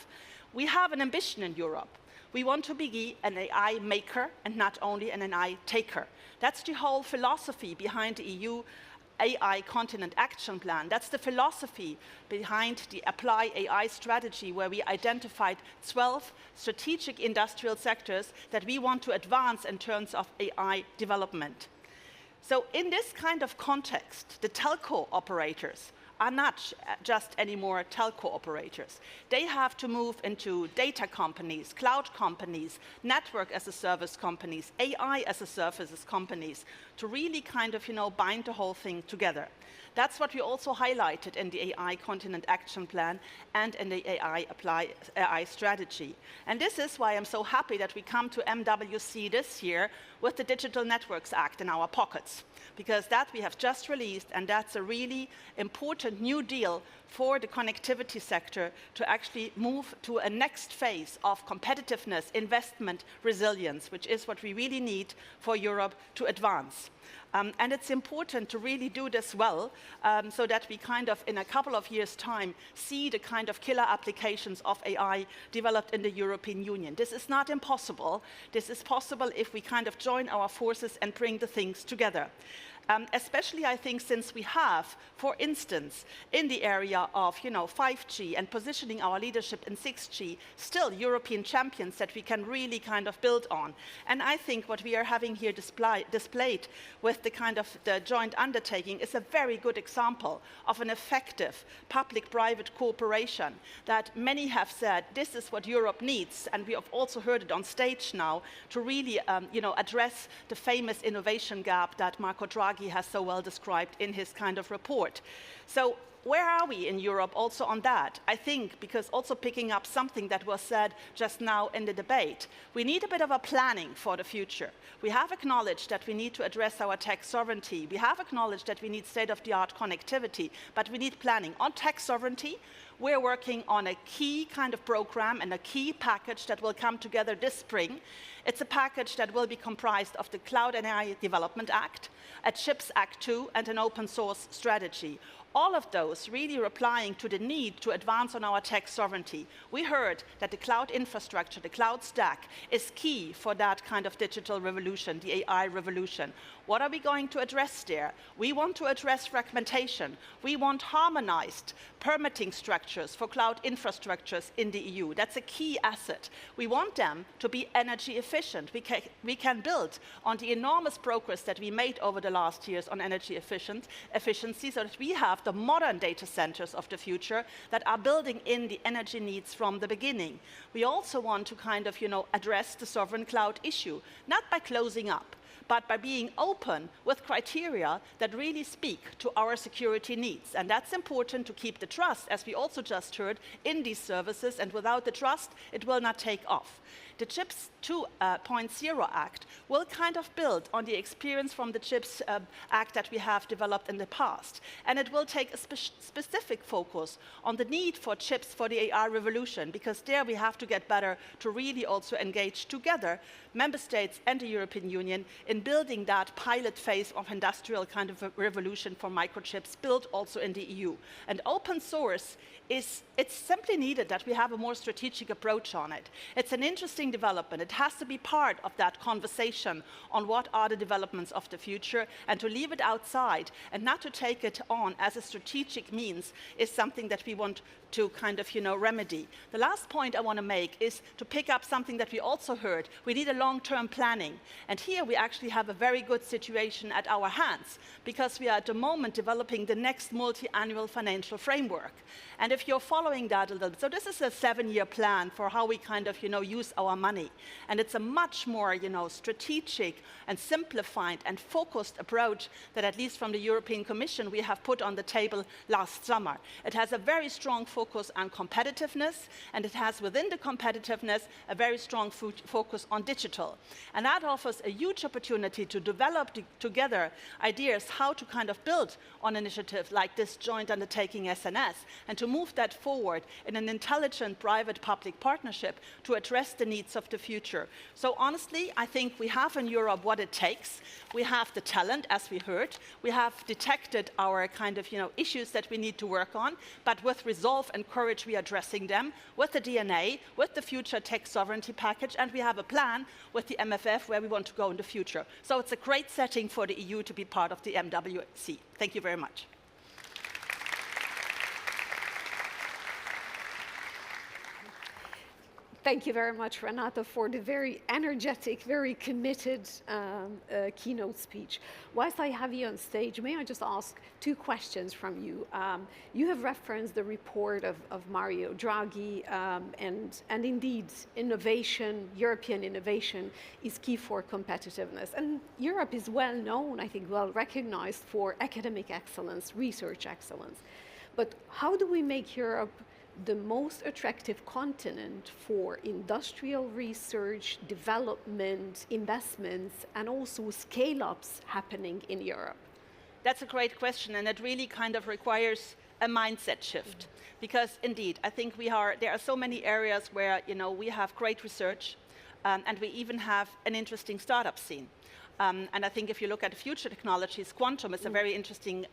We have an ambition in Europe. We want to be an AI maker and not only an AI taker. That's the whole philosophy behind the EU AI Continent Action Plan. That's the philosophy behind the Apply AI strategy, where we identified 12 strategic industrial sectors that we want to advance in terms of AI development. So in this kind of context, the telco operators are not just anymore telco operators. They have to move into data companies, cloud companies, network as a service companies, AI as a services companies, to really kind of, bind the whole thing together. That's what we also highlighted in the AI Continent Action Plan and in the Apply AI strategy. And this is why I'm so happy that we come to MWC this year with the Digital Networks Act in our pockets, because that we have just released, and that's a really important new deal for the connectivity sector to actually move to a next phase of competitiveness, investment, resilience, which is what we really need for Europe to advance. And it's important to really do this well, so that we kind of, in a couple of years' time, see the kind of killer applications of AI developed in the European Union. This is not impossible. This is possible if we kind of join our forces and bring the things together. Especially, I think, since we have, for instance, in the area of 5G and positioning our leadership in 6G, still European champions that we can really kind of build on. And I think what we are having here displayed with the kind of the joint undertaking is a very good example of an effective public-private cooperation that many have said this is what Europe needs, and we have also heard it on stage now, to really address the famous innovation gap that Marco Draghi has so well described in his kind of report. So where are we in Europe also on that? I think, because also picking up something that was said just now in the debate, we need a bit of a planning for the future. We have acknowledged that we need to address our tech sovereignty. We have acknowledged that we need state-of-the-art connectivity, but we need planning. On tech sovereignty, we're working on a key kind of program and a key package that will come together this spring. It's a package that will be comprised of the Cloud and AI Development Act, a CHIPS Act 2, and an open source strategy. All of those really replying to the need to advance on our tech sovereignty. We heard that the cloud infrastructure, the cloud stack, is key for that kind of digital revolution, the AI revolution. What are we going to address there? We want to address fragmentation. We want harmonized permitting structures for cloud infrastructures in the EU. That's a key asset. We want them to be energy efficient. We can build on the enormous progress that we made over the last years on energy efficiency, so that we have the modern data centers of the future that are building in the energy needs from the beginning. We also want to kind of, address the sovereign cloud issue, not by closing up, but by being open with criteria that really speak to our security needs. And that's important to keep the trust, as we also just heard, in these services, and without the trust, it will not take off. The CHIPS 2.0 Act will kind of build on the experience from the CHIPS Act that we have developed in the past. And it will take a specific focus on the need for chips for the AI revolution, because there we have to get better to really also engage together, member states and the European Union, in building that pilot phase of industrial kind of a revolution for microchips built also in the EU. And open source it's simply needed that we have a more strategic approach on it. It's an interesting development. It has to be part of that conversation on what are the developments of the future, and to leave it outside and not to take it on as a strategic means is something that we want to kind of, remedy. The last point I want to make is to pick up something that we also heard. We need a long-term planning. And here we actually have a very good situation at our hands, because we are at the moment developing the next multi-annual financial framework. And if you're following that a little bit, so this is a 7-year plan for how we kind of, use our money. And it's a much more, strategic and simplified and focused approach that, at least from the European Commission, we have put on the table last summer. It has a very strong focus on competitiveness, and it has within the competitiveness a very strong focus on digital. And that offers a huge opportunity to develop together ideas how to kind of build on initiatives like this joint undertaking SNS, and to move that forward in an intelligent private-public partnership to address the needs of the future. So honestly, I think we have in Europe what it takes. We have the talent, as we heard. We have detected our kind of, issues that we need to work on, but with resolve and courage we are addressing them with the DNA, with the future tech sovereignty package, and we have a plan with the MFF where we want to go in the future. So it's a great setting for the EU to be part of the MWC. Thank you very much. Thank you very much, Renate, for the very energetic, very committed keynote speech. Whilst I have you on stage, may I just ask 2 questions from you? You have referenced the report of Mario Draghi, and indeed, innovation, European innovation, is key for competitiveness. And Europe is well known, I think, well recognized for academic excellence, research excellence. But how do we make Europe the most attractive continent for industrial research, development, investments, and also scale-ups happening in Europe? That's a great question, and it really kind of requires a mindset shift. Because indeed, I think there are so many areas where, we have great research, and we even have an interesting startup scene. And I think if you look at future technologies, quantum is a very interesting,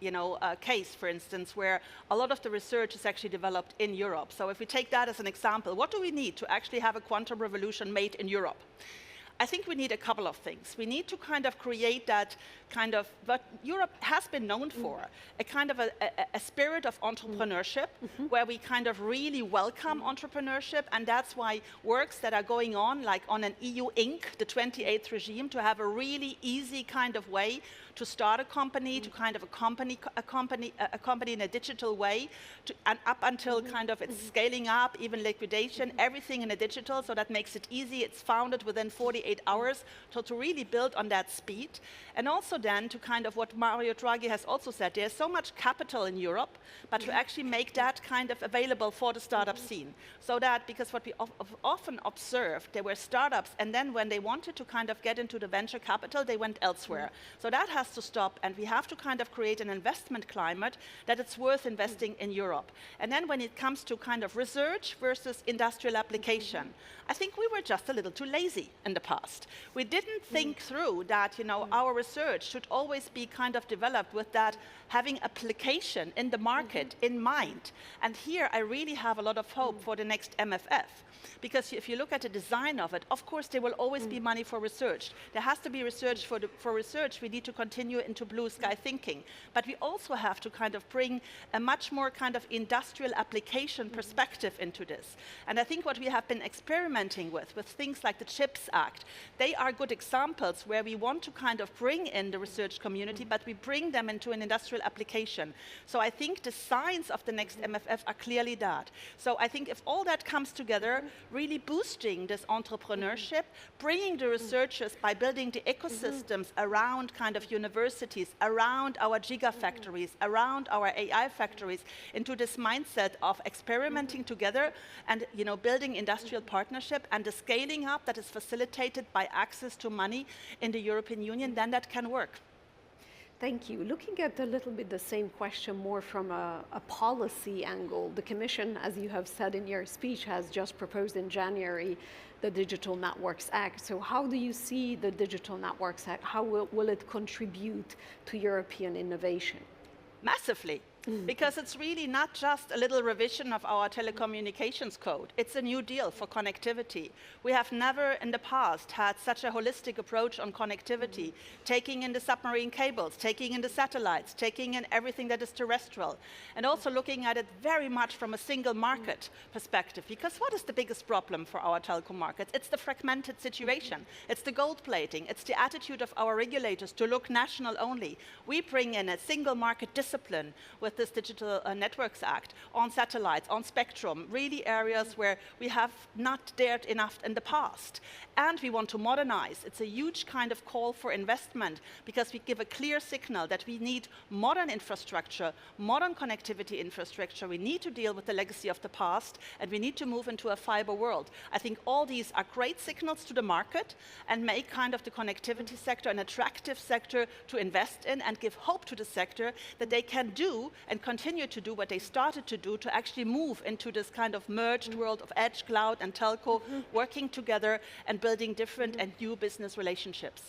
case, for instance, where a lot of the research is actually developed in Europe. So if we take that as an example, what do we need to actually have a quantum revolution made in Europe? I think we need a couple of things. We need to kind of create that kind of, what Europe has been known for, a kind of a spirit of entrepreneurship, where we kind of really welcome entrepreneurship, and that's why works that are going on, like on an EU Inc., the 28th regime, to have a really easy kind of way to start a company, to kind of a company in a digital way, and up until kind of it's scaling up, even liquidation, everything in a digital, so that makes it easy. It's founded within 48 hours, so to really build on that speed. And also then to kind of what Mario Draghi has also said, there's so much capital in Europe, but to actually make that kind of available for the startup scene. So that, because what we often observed, there were startups, and then when they wanted to kind of get into the venture capital, they went elsewhere. So that has to stop, and we have to kind of create an investment climate that it's worth investing in Europe. And then when it comes to kind of research versus industrial application, I think we were just a little too lazy in the past. We didn't think through that, our research should always be kind of developed with that having application in the market in mind. And here I really have a lot of hope for the next MFF. Because if you look at the design of it, of course there will always be money for research. There has to be research for research. We need to continue into blue sky thinking. But we also have to kind of bring a much more kind of industrial application perspective into this. And I think what we have been experimenting with things like the CHIPS Act, described, they are good examples where we want to kind of bring in the research community, but we bring them into an industrial application. So I think the signs of the next MFF are clearly that. So I think if all that comes together, really boosting this entrepreneurship, bringing the researchers by building the ecosystems around kind of universities, around our gigafactories, around our AI factories, into this mindset of experimenting together and building industrial partnership and the scaling up that is facilitated by access to money in the European Union, then that can work. Thank you. Looking at a little bit the same question more from a policy angle, the Commission, as you have said in your speech, has just proposed in January the Digital Networks Act. So how do you see the Digital Networks Act? How will it contribute to European innovation? Massively. Because it's really not just a little revision of our telecommunications code. It's a new deal for connectivity. We have never in the past had such a holistic approach on connectivity, taking in the submarine cables, taking in the satellites, taking in everything that is terrestrial, and also looking at it very much from a single market perspective. Because what is the biggest problem for our telecom markets? It's the fragmented situation. It's the gold plating. It's the attitude of our regulators to look national only. We bring in a single market discipline with this Digital Networks Act on satellites, on spectrum, really areas where we have not dared enough in the past. And we want to modernize. It's a huge kind of call for investment because we give a clear signal that we need modern infrastructure, modern connectivity infrastructure. We need to deal with the legacy of the past, and we need to move into a fiber world. I think all these are great signals to the market and make kind of the connectivity sector an attractive sector to invest in and give hope to the sector that they can do and continue to do what they started to do to actually move into this kind of merged world of edge, cloud, and telco, working together and building different and new business relationships.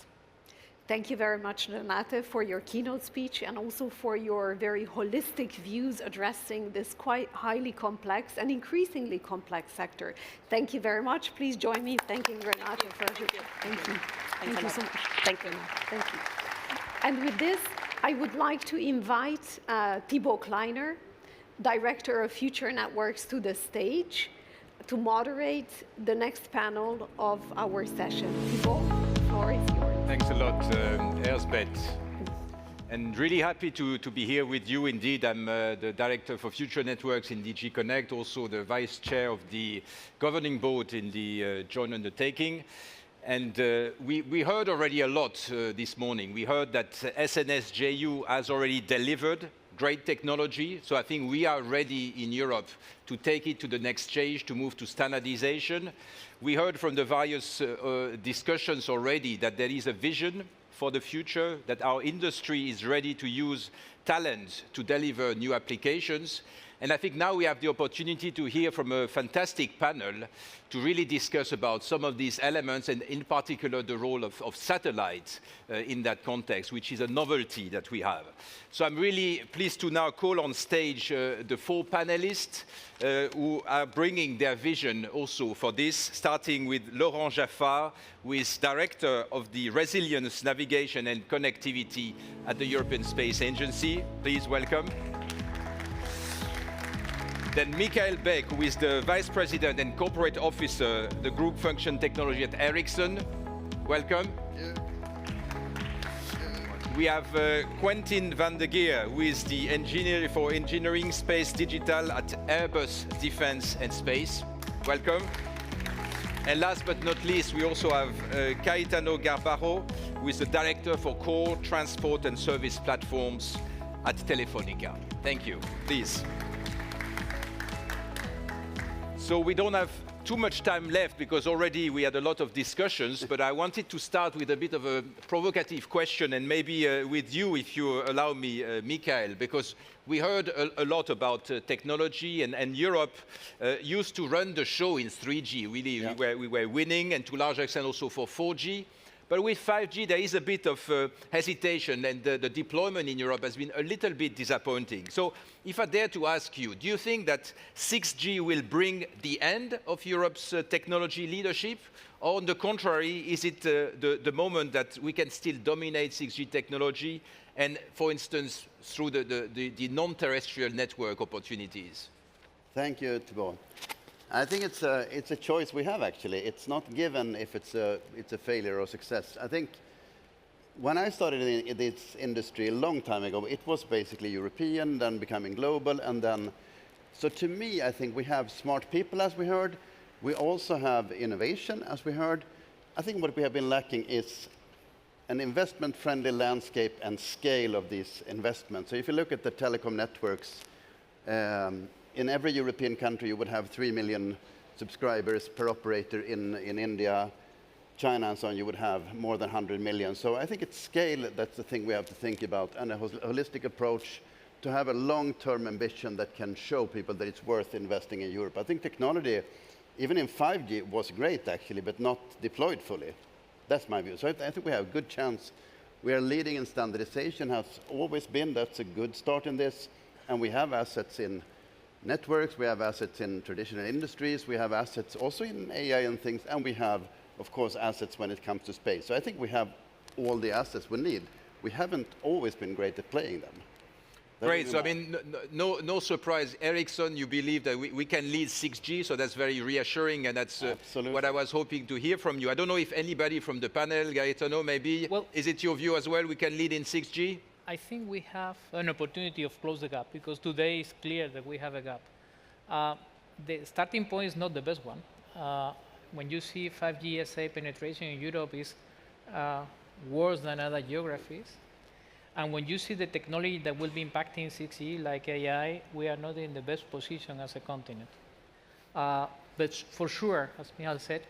Thank you very much, Renate, for your keynote speech and also for your very holistic views addressing this quite highly complex and increasingly complex sector. Thank you very much. Please join me in thanking Renate for her. Thank you. Thank you so much. Thank you. Thank you. And with this, I would like to invite Thibaut Kleiner, Director of Future Networks, to the stage to moderate the next panel of our session. Thibaut, the floor is yours. Thanks a lot, Erzsébet. And really happy to be here with you. Indeed, I'm the Director for Future Networks in DG Connect, also the Vice Chair of the Governing Board in the joint undertaking. And we heard already a lot this morning. We heard that SNS JU has already delivered great technology. So I think we are ready in Europe to take it to the next stage, to move to standardization. We heard from the various discussions already that there is a vision for the future, that our industry is ready to use talent to deliver new applications. And I think now we have the opportunity to hear from a fantastic panel to really discuss about some of these elements, and in particular the role of satellites in that context, which is a novelty that we have. So I'm really pleased to now call on stage the four panelists who are bringing their vision also for this, starting with Laurent Jaffard, who is Director of the Resilience, Navigation and Connectivity at the European Space Agency. Please welcome. Then Michael Beck, who is the Vice President and Corporate Officer, the Group Function Technology at Ericsson. Welcome. We have Quentin van der Geer, who is the Engineer for Engineering Space Digital at Airbus Defence and Space. Welcome. And last but not least, we also have Caetano Garbaro, who is the Director for Core Transport and Service Platforms at Telefonica. Thank you. Please. So we don't have too much time left because already we had a lot of discussions, but I wanted to start with a bit of a provocative question, and maybe with you, if you allow me, Michael, because we heard a lot about technology, and Europe used to run the show in 3G. Really, yeah. we were winning, and to a large extent also for 4G. But with 5G, there is a bit of hesitation, and the deployment in Europe has been a little bit disappointing. So if I dare to ask you, do you think that 6G will bring the end of Europe's technology leadership? Or on the contrary, is it the moment that we can still dominate 6G technology, and for instance, through the non-terrestrial network opportunities? Thank you, Thibaut. I think it's a choice we have, actually. It's not given if it's a failure or success. I think when I started in this industry a long time ago, it was basically European, then becoming global, and then... So to me, I think we have smart people, as we heard. We also have innovation, as we heard. I think what we have been lacking is an investment-friendly landscape and scale of these investments. So if you look at the telecom networks, in every European country, you would have 3 million subscribers per operator. In India, China, and so on, you would have more than 100 million. So I think it's scale that's the thing we have to think about, and a holistic approach to have a long-term ambition that can show people that it's worth investing in Europe. I think technology, even in 5G, was great, actually, but not deployed fully. That's my view. So I think we have a good chance. We are leading in standardization, has always been. That's a good start in this. And we have assets in networks, we have assets in traditional industries, we have assets also in AI and things, and we have, of course, assets when it comes to space. So I think we have all the assets we need. We haven't always been great at playing them. Great. So, I mean, no surprise. Ericsson, you believe that we can lead 6G, so that's very reassuring, and that's what I was hoping to hear from you. I don't know if anybody from the panel, Gaetano, maybe, well, is it your view as well, we can lead in 6G? I think we have an opportunity of close the gap, because today it's clear that we have a gap. The starting point is not the best one. When you see 5G SA penetration in Europe is worse than other geographies. And when you see the technology that will be impacting 6G, like AI, we are not in the best position as a continent. But for sure, as Michal said,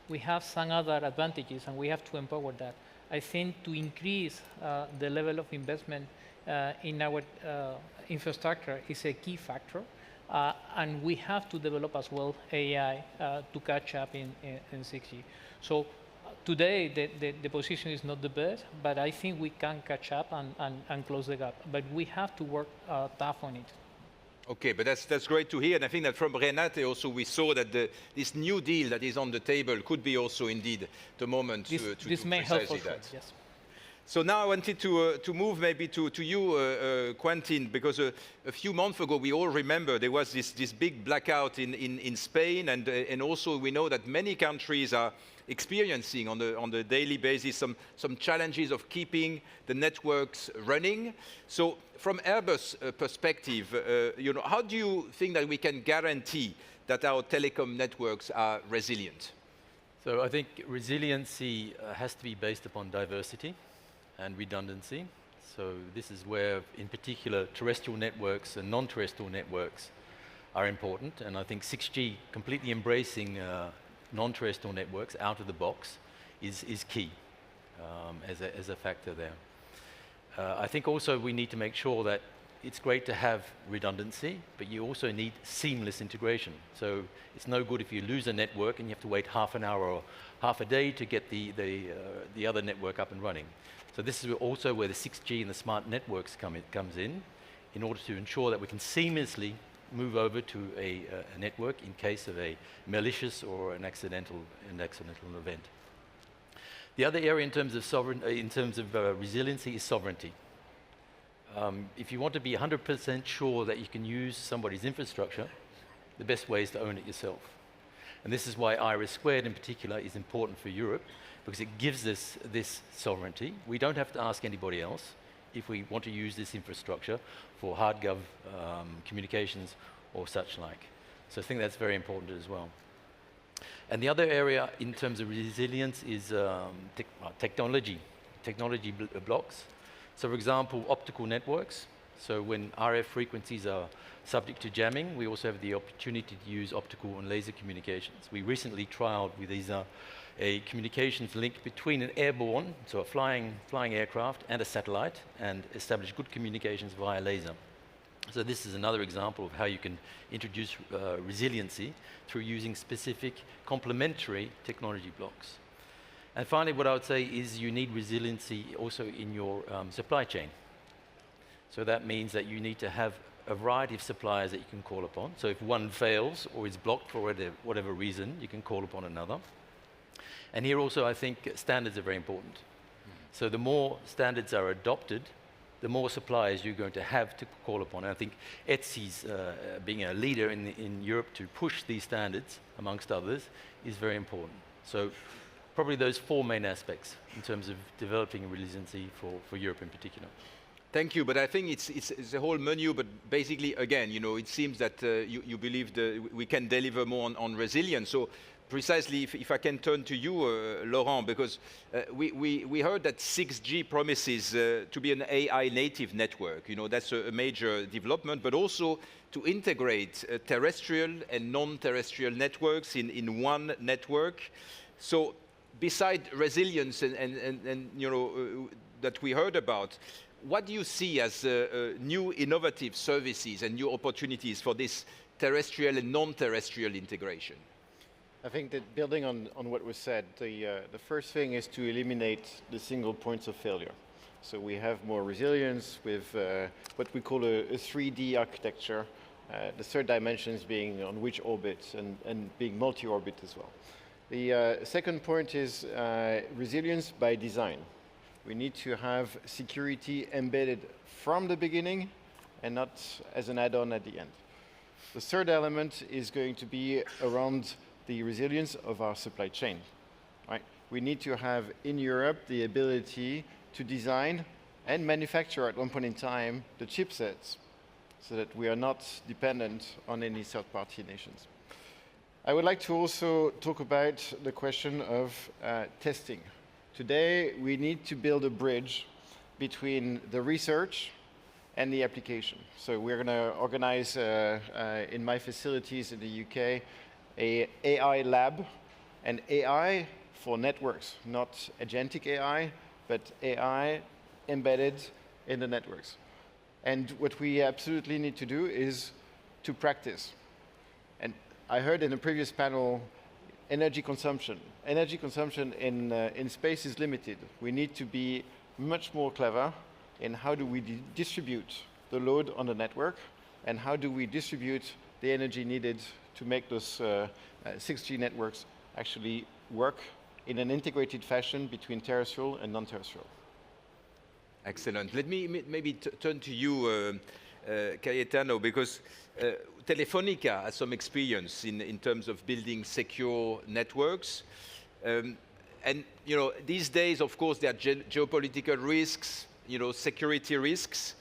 we have some other advantages, and we have to empower that. I think to increase the level of investment in our infrastructure is a key factor. And we have to develop as well AI to catch up in 6G. So today, the position is not the best, but I think we can catch up and close the gap. But we have to work tough on it. Okay, but that's great to hear. And I think that from Renate also, we saw that this new deal that is on the table could be also indeed the moment this may help for sure, yes. So now I wanted to move maybe to you, Quentin, because a few months ago, we all remember there was this big blackout in Spain, and also we know that many countries are experiencing on the daily basis some challenges of keeping the networks running. So from Airbus perspective, how do you think that we can guarantee that our telecom networks are resilient? So I think resiliency has to be based upon diversity and redundancy. So this is where, in particular, terrestrial networks and non-terrestrial networks are important. And I think 6G completely embracing non-terrestrial networks out of the box is key as a factor there. I think also we need to make sure that it's great to have redundancy, but you also need seamless integration. So it's no good if you lose a network and you have to wait half an hour or half a day to get the other network up and running. So this is also where the 6G and the smart networks comes in order to ensure that we can seamlessly move over to a network in case of a malicious or an accidental event. The other area in terms of resiliency is sovereignty. If you want to be 100% sure that you can use somebody's infrastructure, the best way is to own it yourself. And this is why IRIS² in particular is important for Europe, because it gives us this sovereignty. We don't have to ask anybody else if we want to use this infrastructure for hard gov communications or such like. So I think that's very important as well. And the other area in terms of resilience is technology blocks. So for example, optical networks. So when RF frequencies are subject to jamming, we also have the opportunity to use optical and laser communications. We recently trialed with these a communications link between an airborne, so a flying aircraft, and a satellite, and establish good communications via laser. So this is another example of how you can introduce resiliency through using specific complementary technology blocks. And finally, what I would say is you need resiliency also in your supply chain. So that means that you need to have a variety of suppliers that you can call upon. So if one fails or is blocked for whatever reason, you can call upon another. And here also, I think standards are very important. So the more standards are adopted, the more suppliers you're going to have to call upon. And I think Etsy's being a leader in Europe to push these standards, amongst others, is very important. So probably those four main aspects in terms of developing resiliency for Europe in particular. Thank you, but I think it's a whole menu, but basically, again, you know, it seems that you believe we can deliver more on resilience. So precisely, if I can turn to you, Laurent, because we heard that 6G promises to be an AI native network. You know, that's a major development, but also to integrate terrestrial and non-terrestrial networks in one network. So beside resilience and you know, that we heard about, what do you see as new innovative services and new opportunities for this terrestrial and non-terrestrial integration? I think that building on what was said, the first thing is to eliminate the single points of failure. So we have more resilience with what we call a 3D architecture, the third dimensions being on which orbits and being multi-orbit as well. The second point is resilience by design. We need to have security embedded from the beginning and not as an add-on at the end. The third element is going to be around the resilience of our supply chain. Right? We need to have in Europe the ability to design and manufacture at one point in time the chipsets so that we are not dependent on any third-party nations. I would like to also talk about the question of testing. Today, we need to build a bridge between the research and the application. So we're going to organize in my facilities in the UK a AI lab, and AI for networks, not agentic AI, but AI embedded in the networks. And what we absolutely need to do is to practice. And I heard in a previous panel, energy consumption. Energy consumption in space is limited. We need to be much more clever in how do we distribute the load on the network, and how do we distribute the energy needed to make those 6G networks actually work in an integrated fashion between terrestrial and non-terrestrial. Excellent. Let me maybe turn to you, Cayetano, because Telefonica has some experience in terms of building secure networks. And you know, these days, of course, there are geopolitical risks, you know, security risks.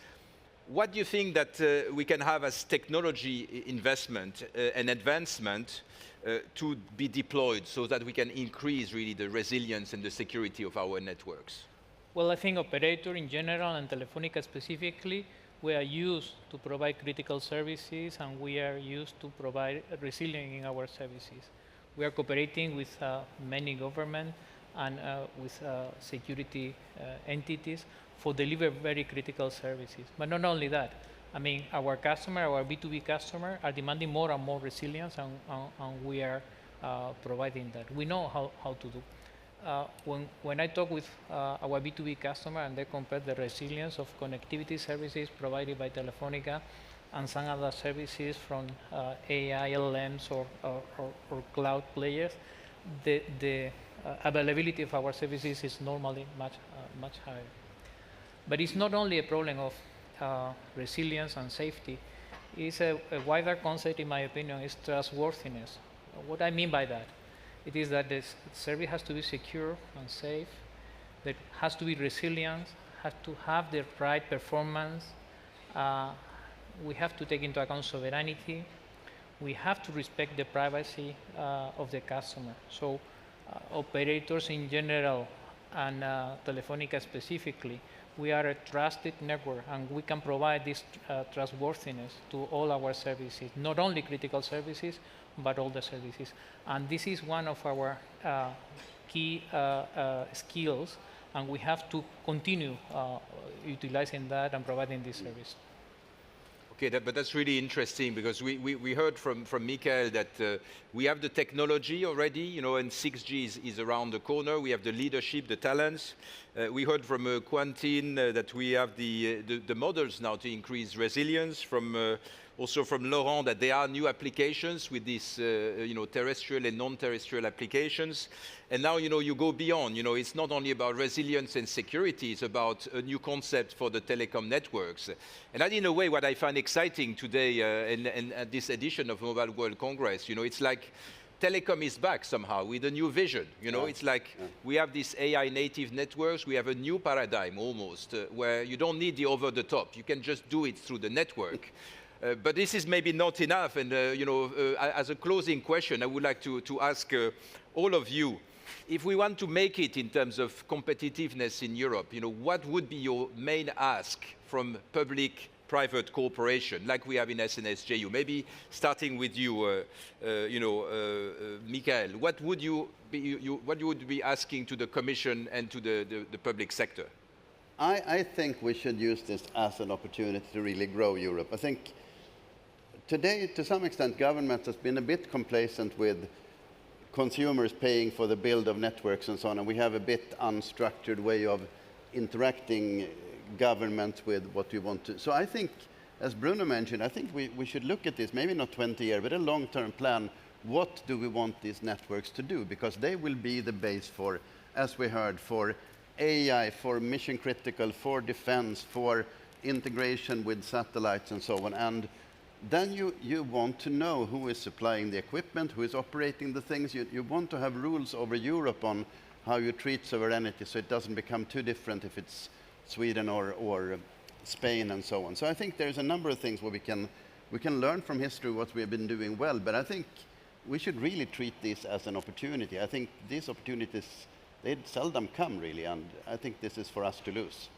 What do you think that we can have as technology investment and advancement to be deployed so that we can increase really the resilience and the security of our networks? Well, I think operator in general and Telefonica specifically, we are used to provide critical services, and we are used to provide resilience in our services. We are cooperating with many government and with security entities for deliver very critical services. But not only that, I mean, our customer, our B2B customer, are demanding more and more resilience, and we are providing that. We know how to do. When I talk with our B2B customer and they compare the resilience of connectivity services provided by Telefonica and some other services from AI, LLMs or cloud players, the availability of our services is normally much higher. But it's not only a problem of resilience and safety. It's a wider concept, in my opinion, is trustworthiness. What I mean by that, it is that the service has to be secure and safe, that has to be resilient, has to have the right performance. We have to take into account sovereignty. We have to respect the privacy of the customer. So operators in general and Telefonica specifically, we are a trusted network, and we can provide this trustworthiness to all our services, not only critical services, but all the services. And this is one of our key skills, and we have to continue utilizing that and providing this service. Okay, but that's really interesting, because we heard from Michael that we have the technology already, you know, and 6G is around the corner. We have the leadership, the talents. We heard from Quentin that we have the models now to increase resilience. From also from Laurent that there are new applications with these terrestrial and non-terrestrial applications. And now you go beyond. It's not only about resilience and security, it's about a new concept for the telecom networks. And that, in a way, what I find exciting today and at this edition of Mobile World Congress, it's like telecom is back somehow with a new vision. It's like we have these AI native networks. We have a new paradigm almost where you don't need the over the top. You can just do it through the network. But this is maybe not enough. And as a closing question, I would like to ask all of you, if we want to make it in terms of competitiveness in Europe, what would be your main ask from public-private cooperation, like we have in SNS-JU? Maybe starting with you, Michael, what would you be asking to the Commission and to the public sector? I think we should use this as an opportunity to really grow Europe. I think today, to some extent, government has been a bit complacent with consumers paying for the build of networks and so on, and we have a bit unstructured way of interacting government with what we want to. So I think, as Bruno mentioned, I think we should look at this, maybe not 20 years, but a long-term plan. What do we want these networks to do? Because they will be the base for, as we heard, for AI, for mission critical, for defense, for integration with satellites and so on. And then you want to know who is supplying the equipment, who is operating the things. You want to have rules over Europe on how you treat sovereignty so it doesn't become too different if it's Sweden or Spain and so on. So I think there's a number of things where we can learn from history what we have been doing well, but I think we should really treat this as an opportunity. I think these opportunities, they seldom come really, and I think this is for us to lose.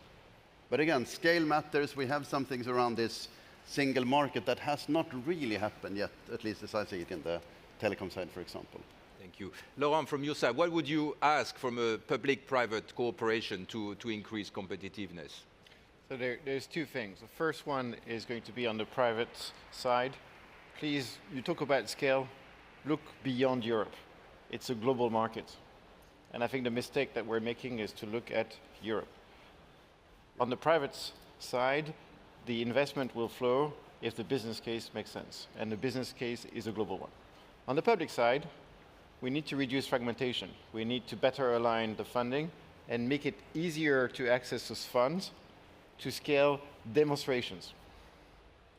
But again, scale matters. We have some things around this single market that has not really happened yet, at least as I see it in the telecom side, for example. Thank you. Laurent, from your side, what would you ask from a public-private cooperation to increase competitiveness? So there's two things. The first one is going to be on the private side. Please, you talk about scale, look beyond Europe. It's a global market. And I think the mistake that we're making is to look at Europe. On the private side, the investment will flow if the business case makes sense, and the business case is a global one. On the public side, we need to reduce fragmentation. We need to better align the funding and make it easier to access those funds to scale demonstrations.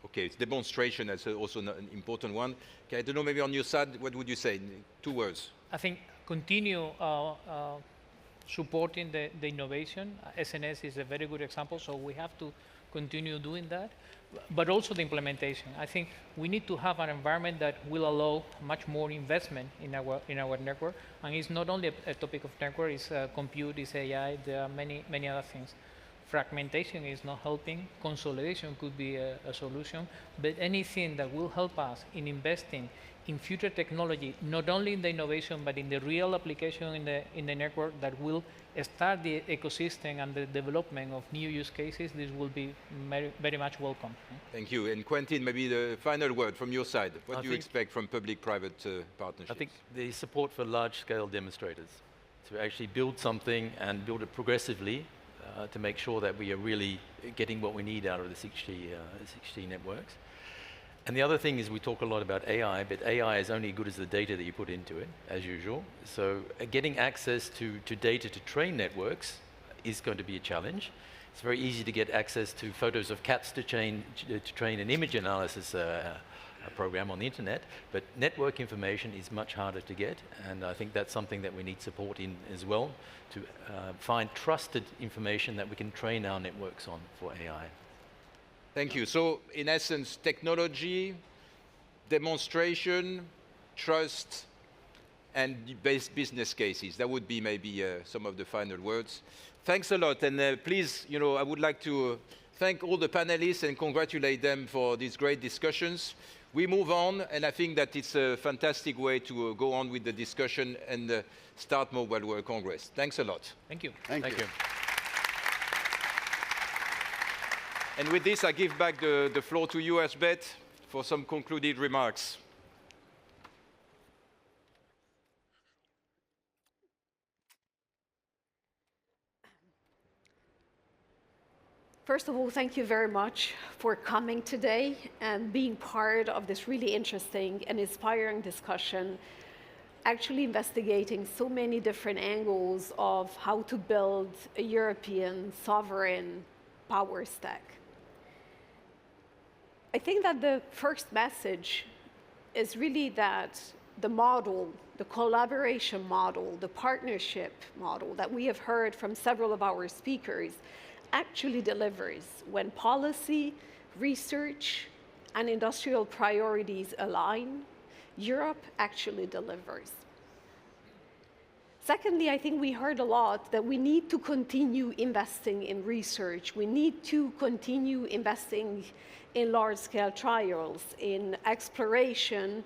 Okay, demonstration is also an important one. Okay, I don't know, maybe on your side, what would you say in 2 words? I think continue supporting the innovation. SNS is a very good example, so we have to continue doing that, but also the implementation. I think we need to have an environment that will allow much more investment in our network, and it's not only a topic of network, it's compute, it's AI, there are many other things. Fragmentation is not helping, consolidation could be a solution, but anything that will help us in investing in future technology, not only in the innovation, but in the real application in the network that will start the ecosystem and the development of new use cases, this will be very much welcome. Thank you. And Quentin, maybe the final word from your side. What do you expect from public-private partnerships? I think the support for large-scale demonstrators, to actually build something and build it progressively to make sure that we are really getting what we need out of the 6G networks. And the other thing is we talk a lot about AI, but AI is only as good as the data that you put into it, as usual. So getting access to data to train networks is going to be a challenge. It's very easy to get access to photos of cats to train an image analysis program on the internet, but network information is much harder to get, and I think that's something that we need support in as well, to find trusted information that we can train our networks on for AI. Thank you. So, in essence, technology, demonstration, trust, and business cases. That would be maybe some of the final words. Thanks a lot. And please, I would like to thank all the panelists and congratulate them for these great discussions. We move on, and I think that it's a fantastic way to go on with the discussion and start Mobile World Congress. Thanks a lot. Thank you. Thank you. And with this, I give back the floor to you, Erzsébet, for some concluded remarks. First of all, thank you very much for coming today and being part of this really interesting and inspiring discussion, actually investigating so many different angles of how to build a European sovereign power stack. I think that the first message is really that the model, the collaboration model, the partnership model that we have heard from several of our speakers actually delivers when policy, research, and industrial priorities align. Europe actually delivers. Secondly, I think we heard a lot that we need to continue investing in research. We need to continue investing in large-scale trials, in exploration,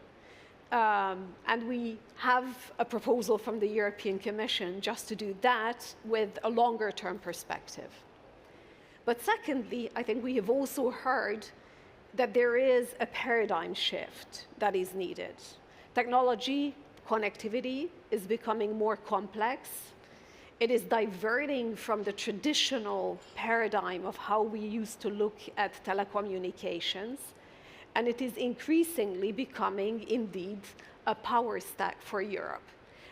and we have a proposal from the European Commission just to do that with a longer-term perspective. But secondly, I think we have also heard that there is a paradigm shift that is needed. Technology, connectivity is becoming more complex. It is diverting from the traditional paradigm of how we used to look at telecommunications, and it is increasingly becoming, indeed, a power stack for Europe.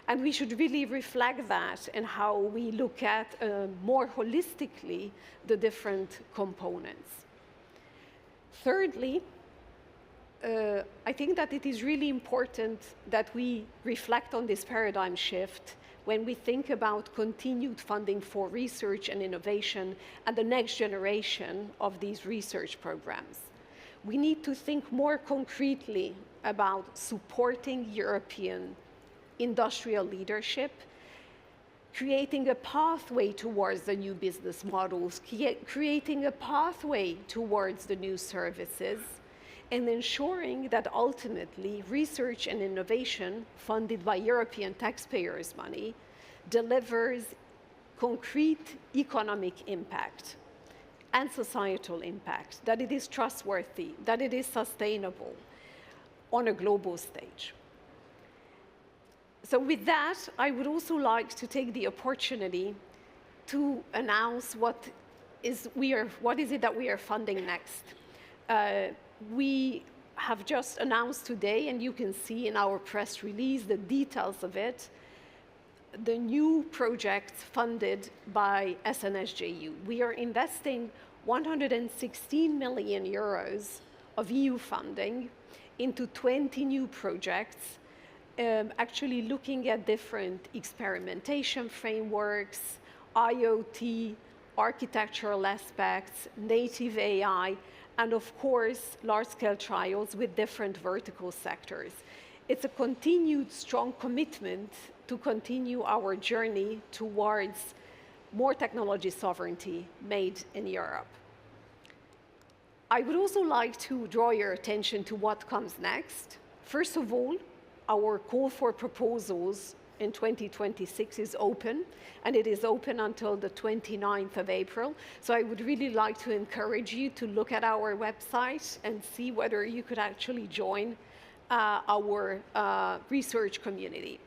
And we should really reflect that in how we look at more holistically the different components. Thirdly, I think that it is really important that we reflect on this paradigm shift when we think about continued funding for research and innovation and the next generation of these research programs. We need to think more concretely about supporting European industrial leadership, creating a pathway towards the new business models, creating a pathway towards the new services, and ensuring that ultimately research and innovation funded by European taxpayers' money delivers concrete economic impact and societal impact, that it is trustworthy, that it is sustainable on a global stage. So with that, I would also like to take the opportunity to announce what is it that we are funding next. We have just announced today, and you can see in our press release the details of it, the new projects funded by SNS-JU. We are investing 116 million euros of EU funding into 20 new projects, actually looking at different experimentation frameworks, IoT, architectural aspects, native AI, and of course, large-scale trials with different vertical sectors. It's a continued strong commitment to continue our journey towards more technology sovereignty made in Europe. I would also like to draw your attention to what comes next. First of all, our call for proposals in 2026 is open, and it is open until the 29th of April. So I would really like to encourage you to look at our website and see whether you could actually join our research community.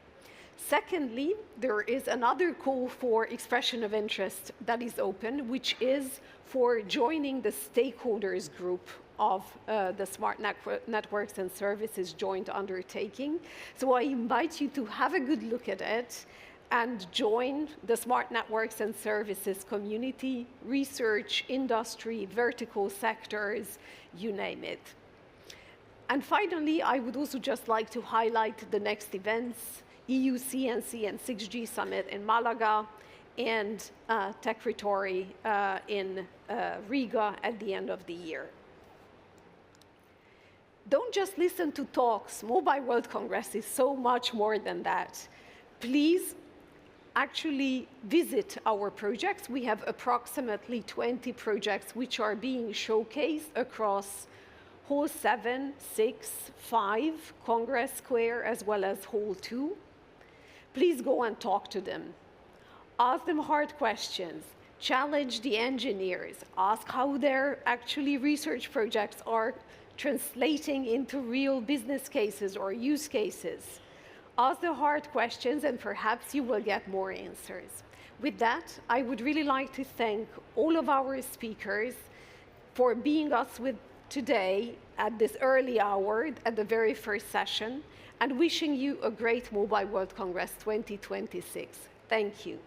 Secondly, there is another call for expression of interest that is open, which is for joining the stakeholders group of the Smart Networks and Services joint undertaking. So I invite you to have a good look at it and join the Smart Networks and Services community, research, industry, vertical sectors, you name it. And finally, I would also just like to highlight the next events, EU CNC and 6G Summit in Malaga, and Fitori in Riga at the end of the year. Don't just listen to talks. Mobile World Congress is so much more than that. Please actually visit our projects. We have approximately 20 projects which are being showcased across Hall 7, 6, 5, Congress Square, as well as Hall 2. Please go and talk to them. Ask them hard questions. Challenge the engineers. Ask how their actually research projects are translating into real business cases or use cases. Ask the hard questions and perhaps you will get more answers. With that, I would really like to thank all of our speakers for being us with today at this early hour, at the very first session, and wishing you a great Mobile World Congress 2026. Thank you.